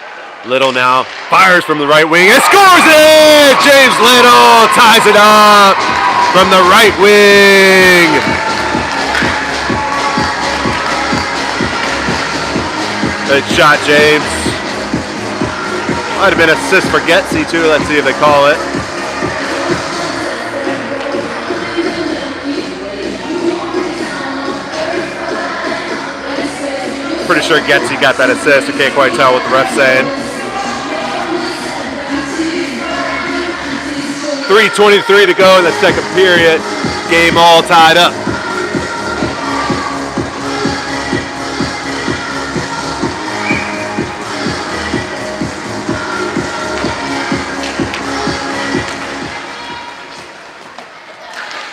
Little now fires from the right wing and scores it! James Little ties it up from the right wing. Good shot, James. Might have been an assist for Getsy too. Let's see if they call it. Pretty sure Getsy got that assist. I can't quite tell what the ref's saying. 3:23 to go in the second period. Game all tied up.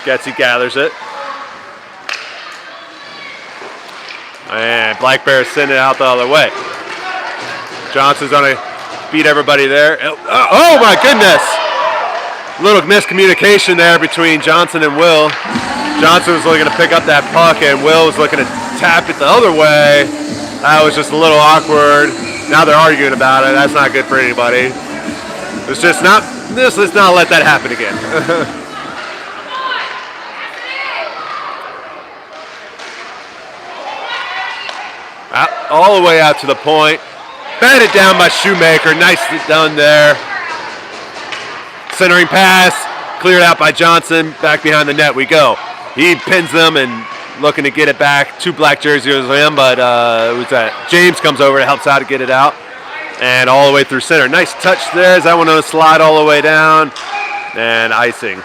Getsy gathers it. And Black Bears send it out the other way. Johnson's going to beat everybody there. Oh my goodness! Little miscommunication there between Johnson and Will. Johnson was looking to pick up that puck and Will was looking to tap it the other way. That was just a little awkward. Now they're arguing about it. That's not good for anybody. Let's not let that happen again. All the way out to the point. Batted down by Shoemaker. Nicely done there. Centering pass. Cleared out by Johnson. Back behind the net we go. He pins them and looking to get it back. Two black jerseys on him, but it was that James comes over and helps out to get it out. And all the way through center. Nice touch there as that one on a slide all the way down. And icing.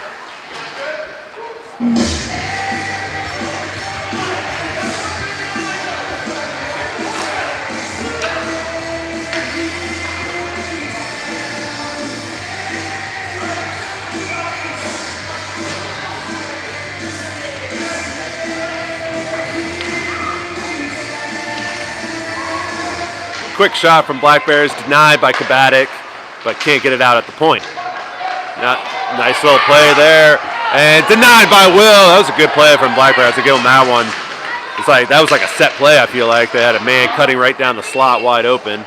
Quick shot from Black Bears, denied by Kabatic, but can't get it out at the point. Nice little play there, and denied by Will. That was a good play from Black Bears to give him that one. That was like a set play, I feel like. They had a man cutting right down the slot wide open.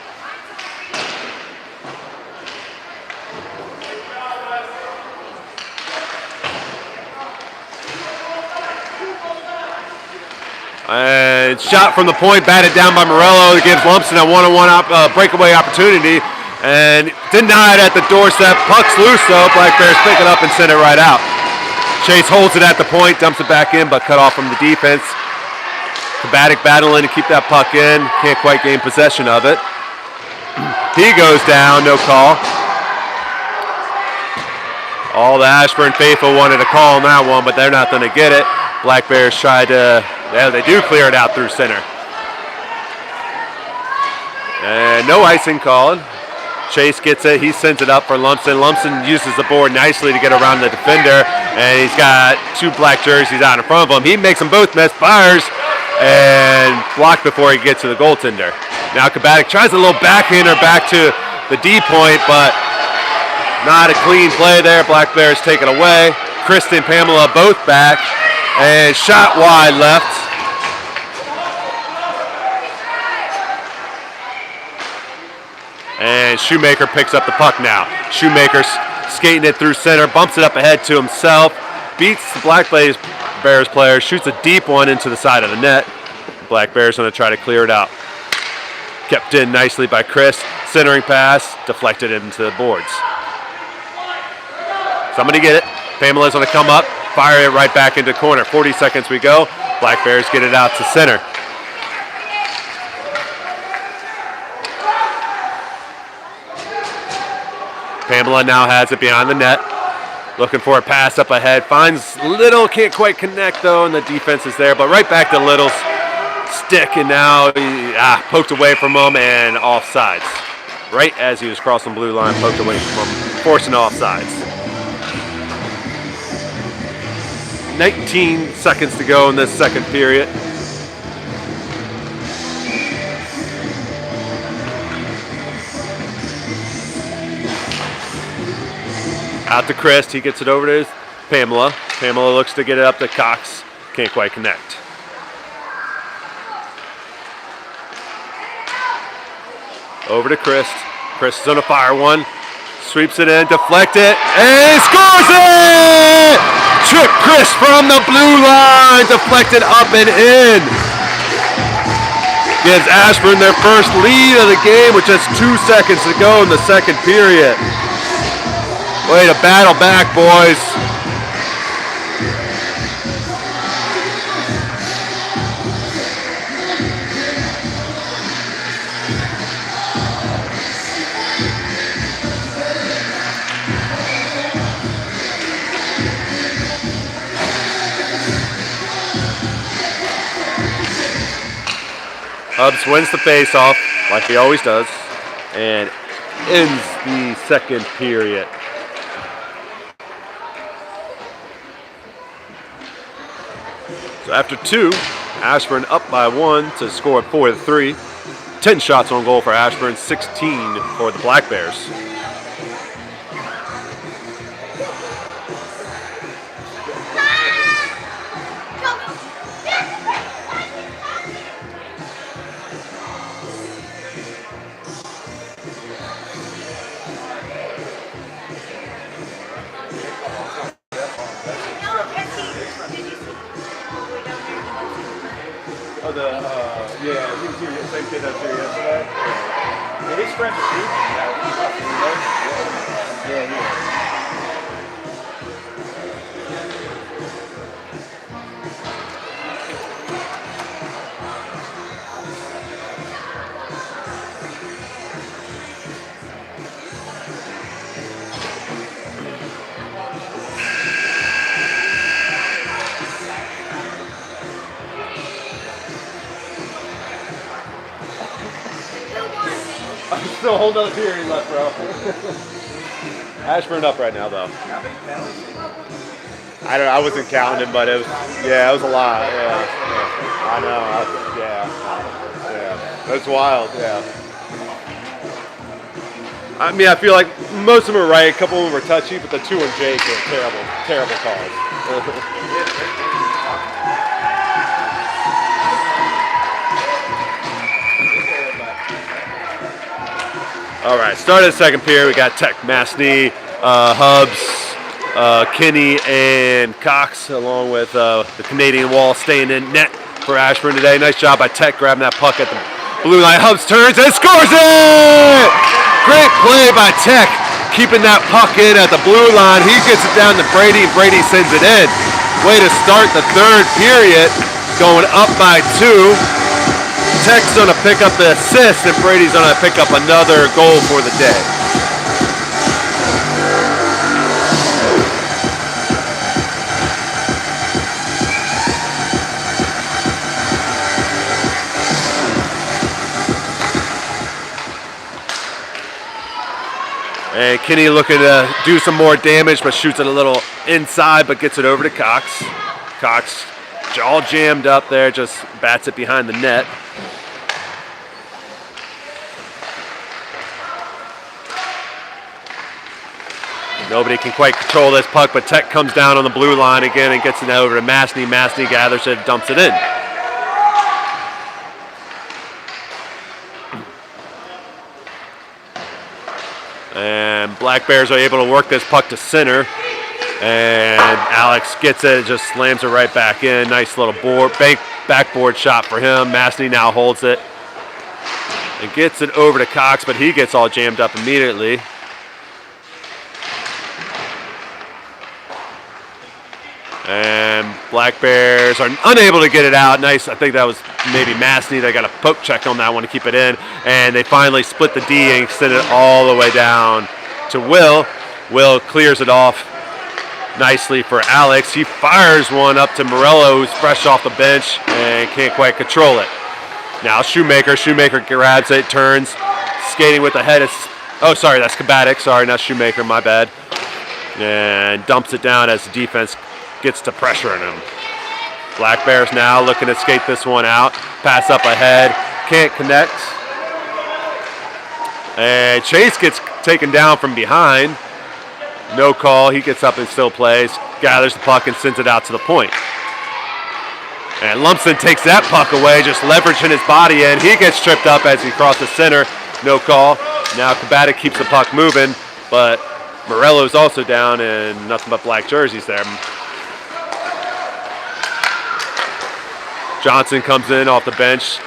And shot from the point, batted down by Morello. It gives Lumpson a one-on-one breakaway opportunity. And denied at the doorstep. Puck's loose though. Black Bears pick it up and send it right out. Chase holds it at the point, dumps it back in, but cut off from the defense. Kabatic battling to keep that puck in. Can't quite gain possession of it. He goes down, no call. All the Ashburn faithful wanted to call on that one, but they're not going to get it. Black Bears tried to, yeah, they do clear it out through center. And no icing called. Chase gets it. He sends it up for Lumpson. Lumpson uses the board nicely to get around the defender. And he's got two black jerseys out in front of him. He makes them both miss, fires, and blocked before he gets to the goaltender. Now Kabatic tries a little backhander back to the D point, but not a clean play there. Black Bears take it away. Kristen and Pamela both back. And shot wide left. And Shoemaker picks up the puck now. Shoemaker's skating it through center, bumps it up ahead to himself, beats the Black Bears player, shoots a deep one into the side of the net. Black Bears going to try to clear it out. Kept in nicely by Chris. Centering pass, deflected into the boards. Somebody get it. Pamela's going to come up, fire it right back into corner. 40 seconds we go. Black Bears get it out to center. Pamela now has it behind the net. Looking for a pass up ahead. Finds Little, can't quite connect though, and the defense is there. But right back to Little's stick, and now he poked away from him and offsides. Right as he was crossing blue line, poked away from him, forcing offsides. 19 seconds to go in this second period. Out to Chris, he gets it over to Pamela. Pamela looks to get it up to Cox, can't quite connect. Over to Chris. Chris is on a fire one, sweeps it in, deflect it, and scores it! Trip Chris from the blue line, deflected up and in. Gives Ashburn their first lead of the game with just 2 seconds to go in the second period. Way to battle back, boys. Hubs wins the face-off, like he always does, and ends the second period. So after 2, Ashburn up by 1 to score 4-3. 10 shots on goal for Ashburn, 16 for the Black Bears. Yeah, he was here, the same kid that was here yesterday. Yeah, he's friends with Steve. Yeah. Still a whole nother period left, bro. Ashburn up right now, though. I don't know. I wasn't counting, but it was it was a lot. Yeah. I know. Yeah. It's wild. Yeah. I mean, I feel like most of them are right. A couple of them were touchy, but the 2 on Jake are terrible calls. All right, start of the second period. We got Tech, Masney, Hubs, Kinney, and Cox, along with the Canadian Wall staying in net for Ashburn today. Nice job by Tech grabbing that puck at the blue line. Hubs turns and scores it! Great play by Tech, keeping that puck in at the blue line. He gets it down to Brady, and Brady sends it in. Way to start the third period, going up by 2. Tech's going to pick up the assist, and Brady's going to pick up another goal for the day. And Kinney looking to do some more damage, but shoots it a little inside, but gets it over to Cox. Cox all jammed up there, just bats it behind the net. Nobody can quite control this puck, but Tech comes down on the blue line again and gets it over to Mastny. Mastny gathers it, dumps it in. And Black Bears are able to work this puck to center. And Alex gets it, just slams it right back in. Nice little backboard shot for him. Mastny now holds it and gets it over to Cox, but he gets all jammed up immediately. And Black Bears are unable to get it out. Nice, I think that was maybe Mastny. They got a poke check on that one to keep it in. And they finally split the D and extend it all the way down to Will. Will clears it off nicely for Alex. He fires one up to Morello, who's fresh off the bench and can't quite control it. Now Shoemaker. Shoemaker grabs it, turns, skating with the head. Oh, sorry, that's Kabatic. Sorry, not Shoemaker, my bad. And dumps it down as the defense gets to pressuring him. Black Bears now looking to skate this one out. Pass up ahead. Can't connect. And Chase gets taken down from behind. No call. He gets up and still plays. Gathers the puck and sends it out to the point. And Lumpson takes that puck away, just leveraging his body in. He gets tripped up as he crosses center. No call. Now Kabatic keeps the puck moving, but Morello's also down and nothing but black jerseys there. Johnson comes in off the bench,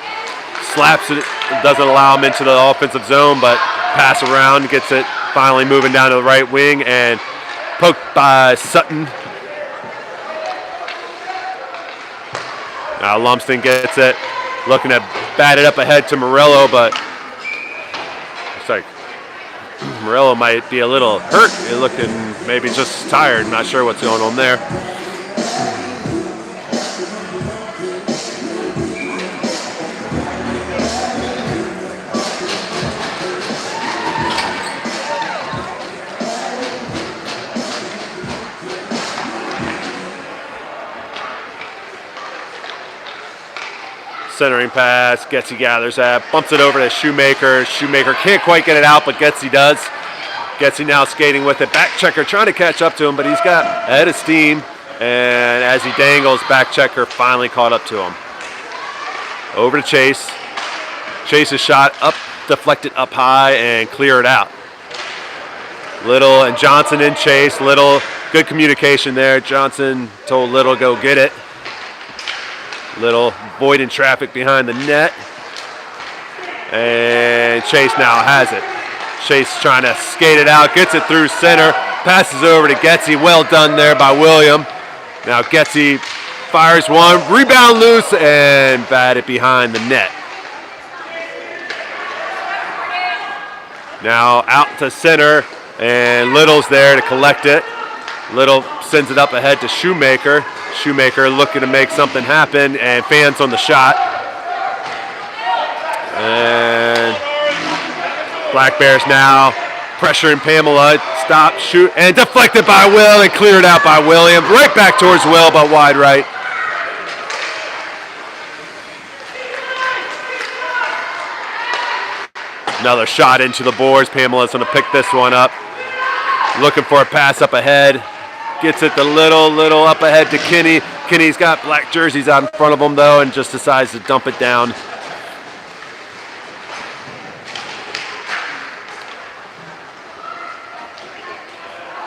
slaps it, doesn't allow him into the offensive zone, but pass around, gets it finally moving down to the right wing and poked by Sutton. Now Lumsden gets it, looking to bat it up ahead to Morello, but it's like Morello might be a little hurt. He's looking maybe just tired, not sure what's going on there. Centering pass, Getzy gathers that, bumps it over to Shoemaker. Shoemaker can't quite get it out, but Getzy does. Getzy now skating with it. Back checker trying to catch up to him, but he's got a head of steam. And as he dangles, back checker finally caught up to him. Over to Chase. Chase's shot up, deflected up high and cleared out. Little and Johnson in Chase. Little, good communication there. Johnson told Little go get it. Little voiding traffic behind the net. And Chase now has it. Chase trying to skate it out, gets it through center, passes over to Getzy. Well done there by William. Now Getzy fires one, rebound loose, and batted behind the net. Now out to center, and Little's there to collect it. Little sends it up ahead to Shoemaker. Shoemaker looking to make something happen, and fans on the shot. And Black Bears now pressuring Pamela. Stop, shoot, and deflected by Will and cleared out by William. Right back towards Will, but wide right. Another shot into the boards. Pamela's going to pick this one up. Looking for a pass up ahead. Gets it the little up ahead to Kinney. Kinney's got black jerseys out in front of him, though, and just decides to dump it down.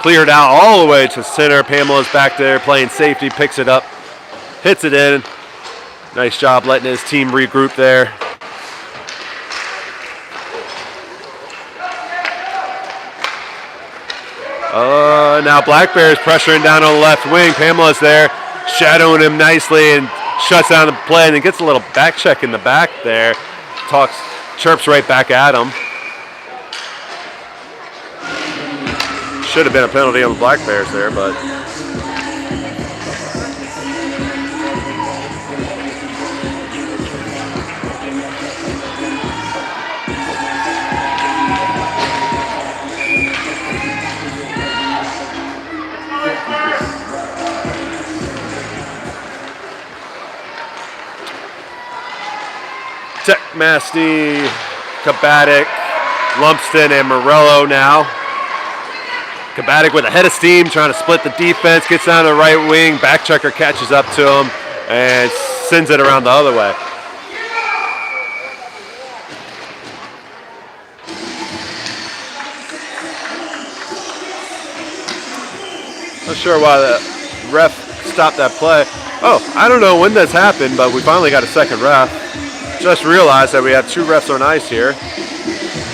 Cleared out all the way to center. Pamela's back there playing safety, picks it up, hits it in. Nice job letting his team regroup there. Now Black Bears pressuring down on the left wing. Pamela's there, shadowing him nicely and shuts down the play and then gets a little back check in the back there. Chirps right back at him. Should have been a penalty on the Black Bears there, but McMastey, Kabatic, Lumsden, and Morello now. Kabatic with a head of steam, trying to split the defense, gets down to the right wing. Backchecker catches up to him and sends it around the other way. Not sure why the ref stopped that play. Oh, I don't know when this happened, but we finally got a second ref. Just realized that we have 2 refs on ice here.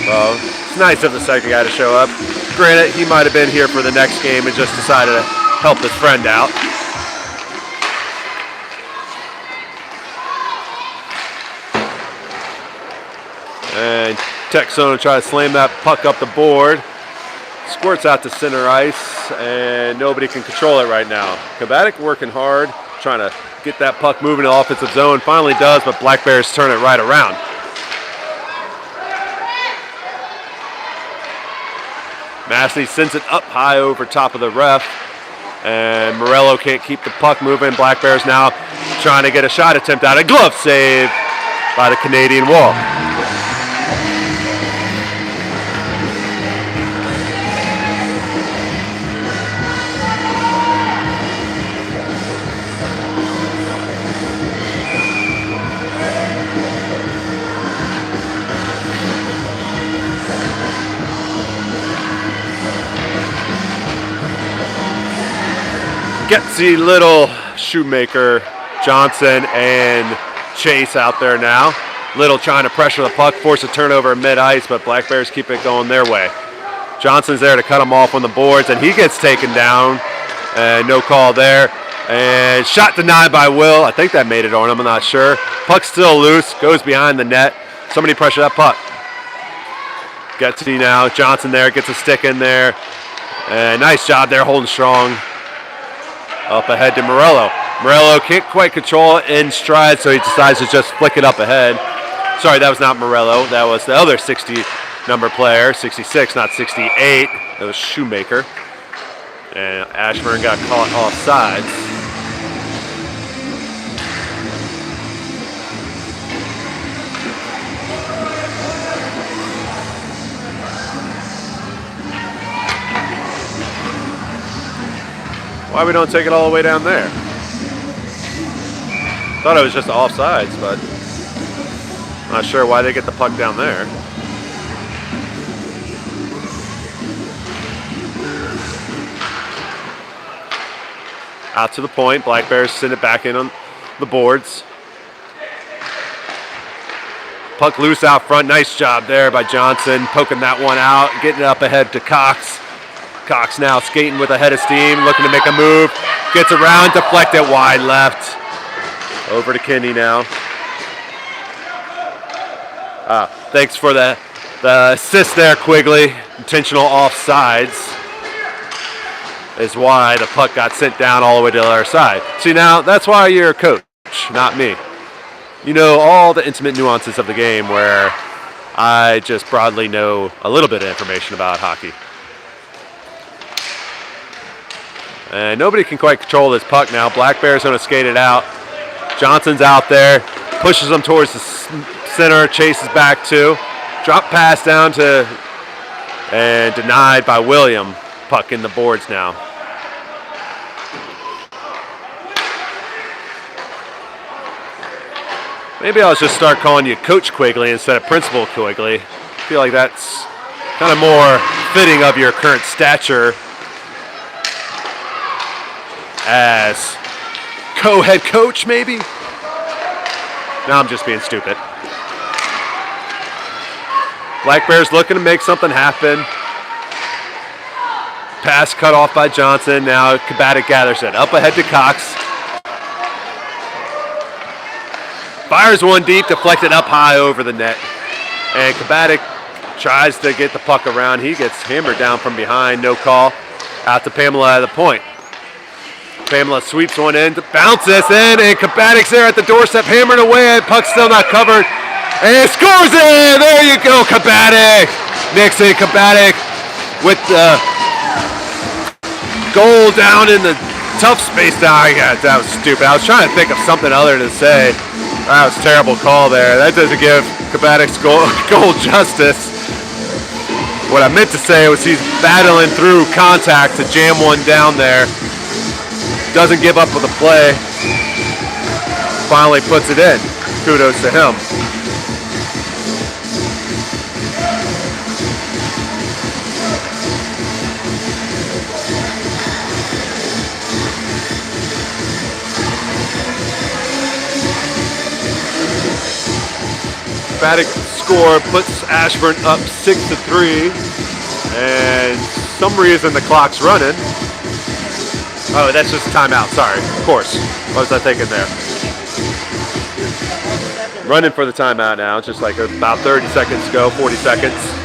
Well, it's nice of the second guy to show up. Granted, he might have been here for the next game and just decided to help his friend out. And Texona try to slam that puck up the board. Squirts out to center ice, and nobody can control it right now. Kabatic working hard, trying to get that puck moving to the offensive zone. Finally does, but Black Bears turn it right around. Massey sends it up high over top of the ref, and Morello can't keep the puck moving. Black Bears now trying to get a shot attempt out. A glove save by the Canadian Wall. Getsy, Little, Shoemaker, Johnson, and Chase out there now. Little trying to pressure the puck, force a turnover mid-ice, but Black Bears keep it going their way. Johnson's there to cut him off on the boards, and he gets taken down. And no call there. And shot denied by Will. I think that made it on him, I'm not sure. Puck's still loose, goes behind the net. Somebody pressure that puck. Getsy now, Johnson there, gets a stick in there. And nice job there, holding strong. Up ahead to Morello. Morello can't quite control it in stride, so he decides to just flick it up ahead. Sorry, that was not Morello. That was the other 60 number player, 66, not 68. That was Shoemaker. And Ashburn got caught off sides. Why we don't take it all the way down there? Thought it was just offsides, but not sure why they get the puck down there. Out to the point. Black Bears send it back in on the boards. Puck loose out front. Nice job there by Johnson, poking that one out, getting it up ahead to Cox. Cox now skating with a head of steam, looking to make a move. Gets around, deflected wide left. Over to Kinney now. Thanks for the assist there, Quigley. Intentional offsides is why the puck got sent down all the way to the other side. See, now that's why you're a coach, not me. You know all the intimate nuances of the game where I just broadly know a little bit of information about hockey. And nobody can quite control this puck now. Black Bear's going to skate it out. Johnson's out there, pushes him towards the center, chases back too. Drop pass down to, and denied by William. Puck in the boards now. Maybe I'll just start calling you Coach Quigley instead of Principal Quigley. I feel like that's kind of more fitting of your current stature as co-head coach, maybe? No, I'm just being stupid. Black Bears looking to make something happen. Pass cut off by Johnson. Now Kabatic gathers it. Up ahead to Cox. Fires one deep, deflected up high over the net. And Kabatic tries to get the puck around. He gets hammered down from behind. No call. Out to Pamela at the point. Pamela sweeps one in, bounces in, and Kabatic's there at the doorstep, hammering away. Puck's still not covered. And scores it! There you go, Kabatic! Nixon Kabatic with the goal down in the tough space down. Yeah, that was stupid. I was trying to think of something other to say. That was a terrible call there. That doesn't give Kabatik's goal justice. What I meant to say was he's battling through contact to jam one down there. Doesn't give up with the play. Finally puts it in. Kudos to him. Batic score puts Ashburn up 6-3, and some reason the clock's running. Oh, that's just a timeout. Sorry, of course. What was I thinking there? Running for the timeout now. Just like about 30 seconds to go, 40 seconds.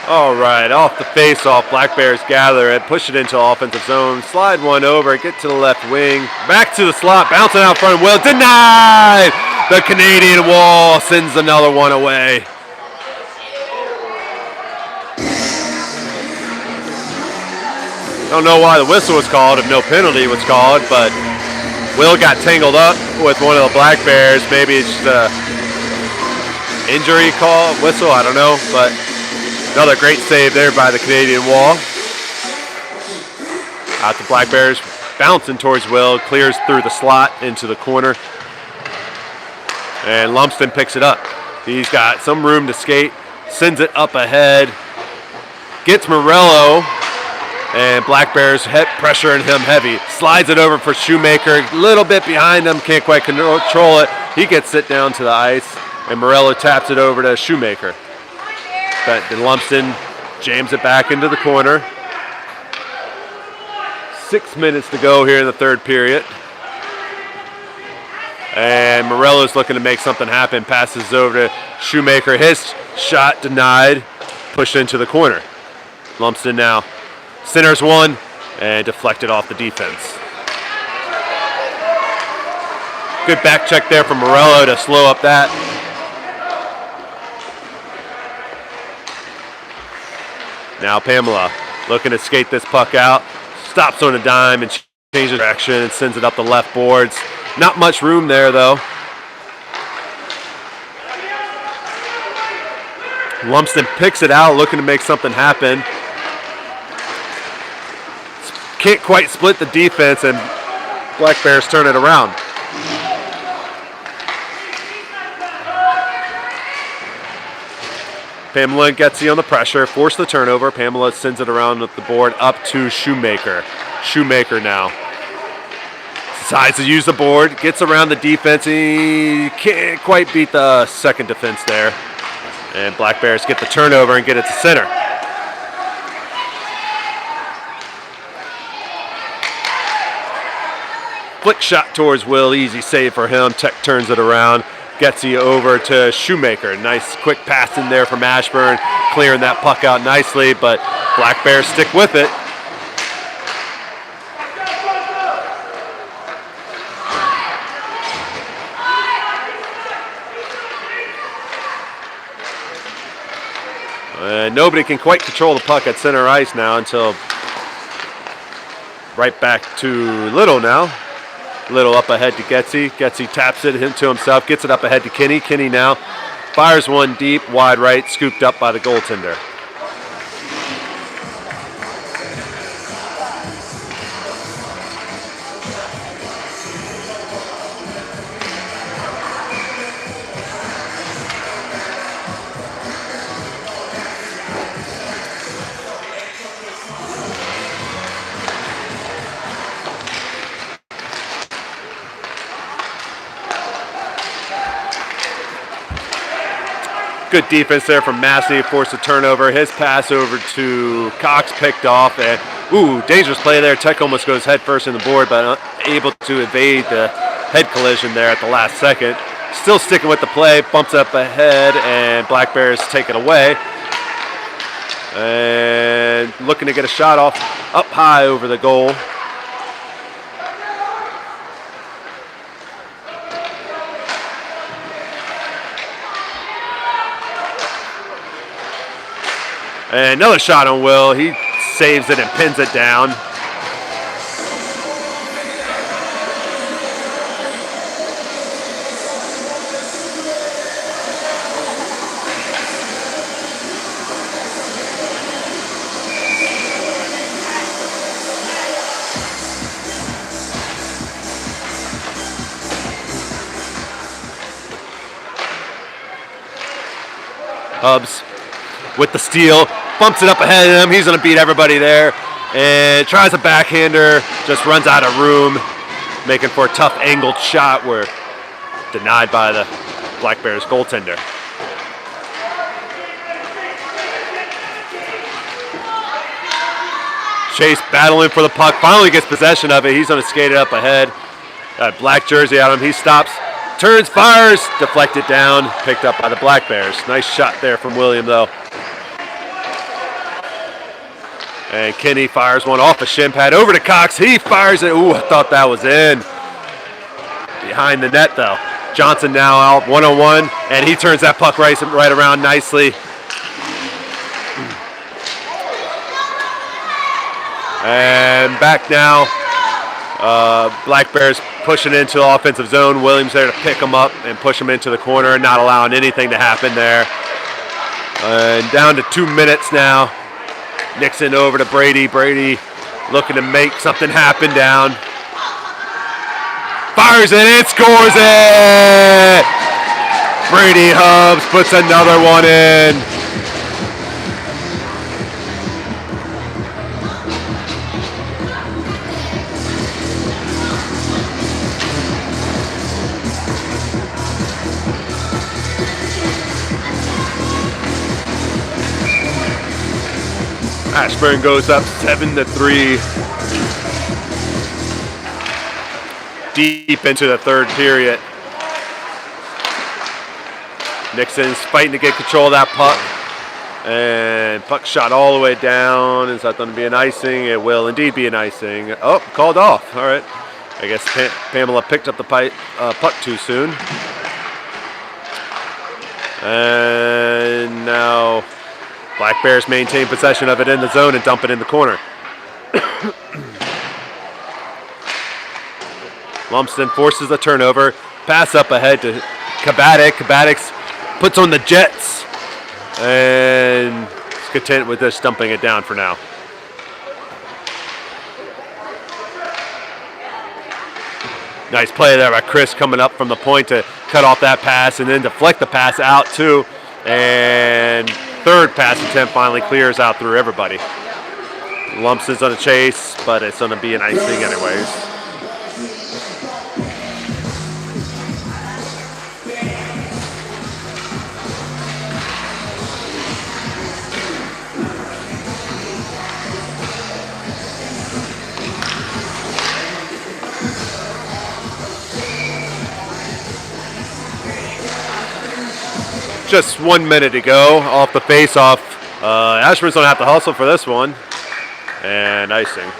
All right, off the face-off, Black Bears gather it, push it into offensive zone, slide one over, get to the left wing, back to the slot, bouncing out front, Will, denied! The Canadian wall sends another one away. Don't know why the whistle was called if no penalty was called, but Will got tangled up with one of the Black Bears. Maybe it's just a injury call, whistle, I don't know, but another great save there by the Canadian wall. Out the Black Bears, bouncing towards Will, clears through the slot into the corner. And Lumsden picks it up. He's got some room to skate, sends it up ahead, gets Morello, and Black Bears pressuring him heavy. Slides it over for Shoemaker, a little bit behind him, can't quite control it. He gets it down to the ice, and Morello taps it over to Shoemaker. But then Lumsden jams it back into the corner. 6 minutes to go here in the third period. And Morello's looking to make something happen. Passes over to Shoemaker. His shot denied. Pushed into the corner. Lumsden now centers one and deflected off the defense. Good back check there from Morello to slow up that. Now Pamela looking to skate this puck out. Stops on a dime and changes direction and sends it up the left boards. Not much room there though. Lumsden picks it out, looking to make something happen. Can't quite split the defense, and Black Bears turn it around. Pamela and Getzy on the pressure, force the turnover. Pamela sends it around with the board up to Shoemaker. Shoemaker now decides to use the board, gets around the defense. He can't quite beat the second defense there. And Black Bears get the turnover and get it to center. Flick shot towards Will, easy save for him. Tech turns it around. Getzy over to Shoemaker. Nice quick pass in there from Ashburn, clearing that puck out nicely, but Black Bears stick with it. Nobody can quite control the puck at center ice now until right back to Little now. Little up ahead to Getzy. Getzy taps it into himself, gets it up ahead to Kinney. Kinney now fires one deep, wide right, scooped up by the goaltender. Good defense there from Massey, forced a turnover. His pass over to Cox picked off, and dangerous play there. Tech almost goes head first in the board, but able to evade the head collision there at the last second. Still sticking with the play, bumps up ahead, and Black Bears take it away. And looking to get a shot off up high over the goal. And another shot on Will. He saves it and pins it down. Hubs with the steal, bumps it up ahead of him. He's going to beat everybody there and tries a backhander, just runs out of room, making for a tough angled shot where denied by the Black Bears goaltender. Chase battling for the puck, finally gets possession of it. He's going to skate it up ahead. Got a black jersey on him. He stops, turns, fires, deflected down, picked up by the Black Bears. Nice shot there from William, though. And Kenny fires one off a shin pad over to Cox. He fires it. Ooh, I thought that was in. Behind the net, though. Johnson now out one-on-one, and he turns that puck right around nicely. And back now. Black Bears pushing into the offensive zone. Williams there to pick him up and push him into the corner, not allowing anything to happen there. And down to 2 minutes now. Nixon over to Brady. Brady looking to make something happen down. Fires it and scores it! Brady Hubs puts another one in. Ashburn goes up 7-3. Deep into the third period. Nixon's fighting to get control of that puck. And puck shot all the way down. Is that going to be an icing? It will indeed be an icing. Oh, called off. All right. I guess Pamela picked up the puck too soon. And now Black Bears maintain possession of it in the zone and dump it in the corner. Lumsden forces the turnover. Pass up ahead to Kabatic. Kabatic puts on the Jets. And is content with this, dumping it down for now. Nice play there by Chris coming up from the point to cut off that pass and then deflect the pass out too. And third pass attempt finally clears out through everybody. Lumpson's on a chase, but it's going to be an icing anyways. Just 1 minute to go off the face-off. Ashburn's going to have to hustle for this one. And icing.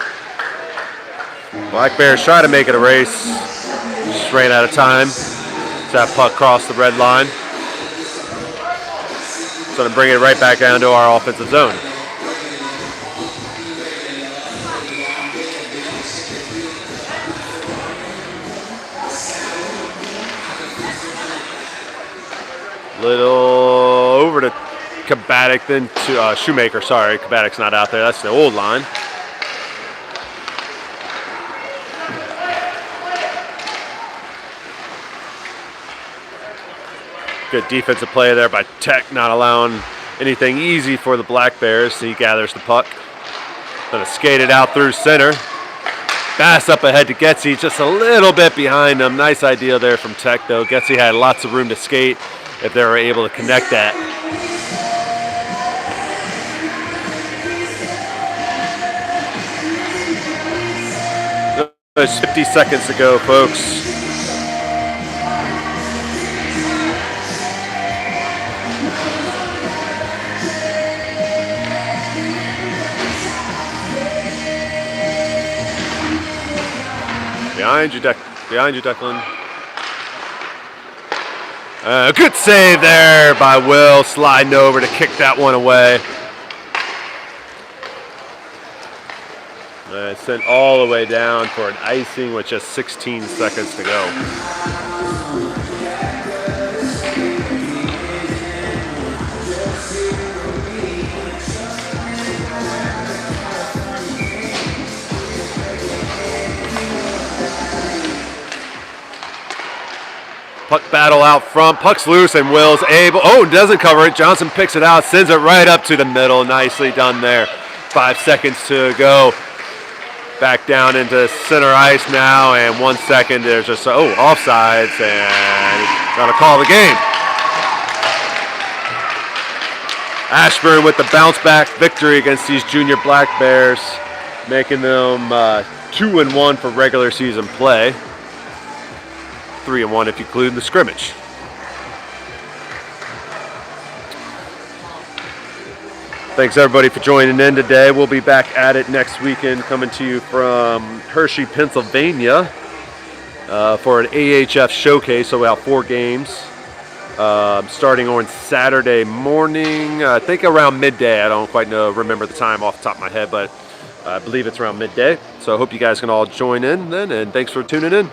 Black Bears try to make it a race. Just ran out of time. That puck crossed the red line. It's going to bring it right back down to our offensive zone. Little over to Kabatic, then to Shoemaker. Sorry, Kabatic's not out there. That's the old line. Good defensive play there by Tech, not allowing anything easy for the Black Bears. He gathers the puck. Gonna skate it out through center. Pass up ahead to Getsy, just a little bit behind him. Nice idea there from Tech, though. Getsy had lots of room to skate if they were able to connect that. There's 50 seconds to go, folks. Behind you, Declan. Good save there by Will, sliding over to kick that one away. Sent all the way down for an icing with just 16 seconds to go. Puck battle out front. Puck's loose and Will's able. Oh, doesn't cover it. Johnson picks it out, sends it right up to the middle. Nicely done there. 5 seconds to go. Back down into center ice now, and 1 second. There's just offsides, and gotta call the game. Ashburn with the bounce back victory against these junior Black Bears, making them 2-1 for regular season play. 3-1 if you include the scrimmage. Thanks everybody for joining in today. We'll be back at it next weekend, coming to you from Hershey, Pennsylvania, for an AHF showcase. So we'll have 4 games, starting on Saturday morning. I think around midday. I don't quite remember the time off the top of my head, but I believe it's around midday. So I hope you guys can all join in then, and thanks for tuning in.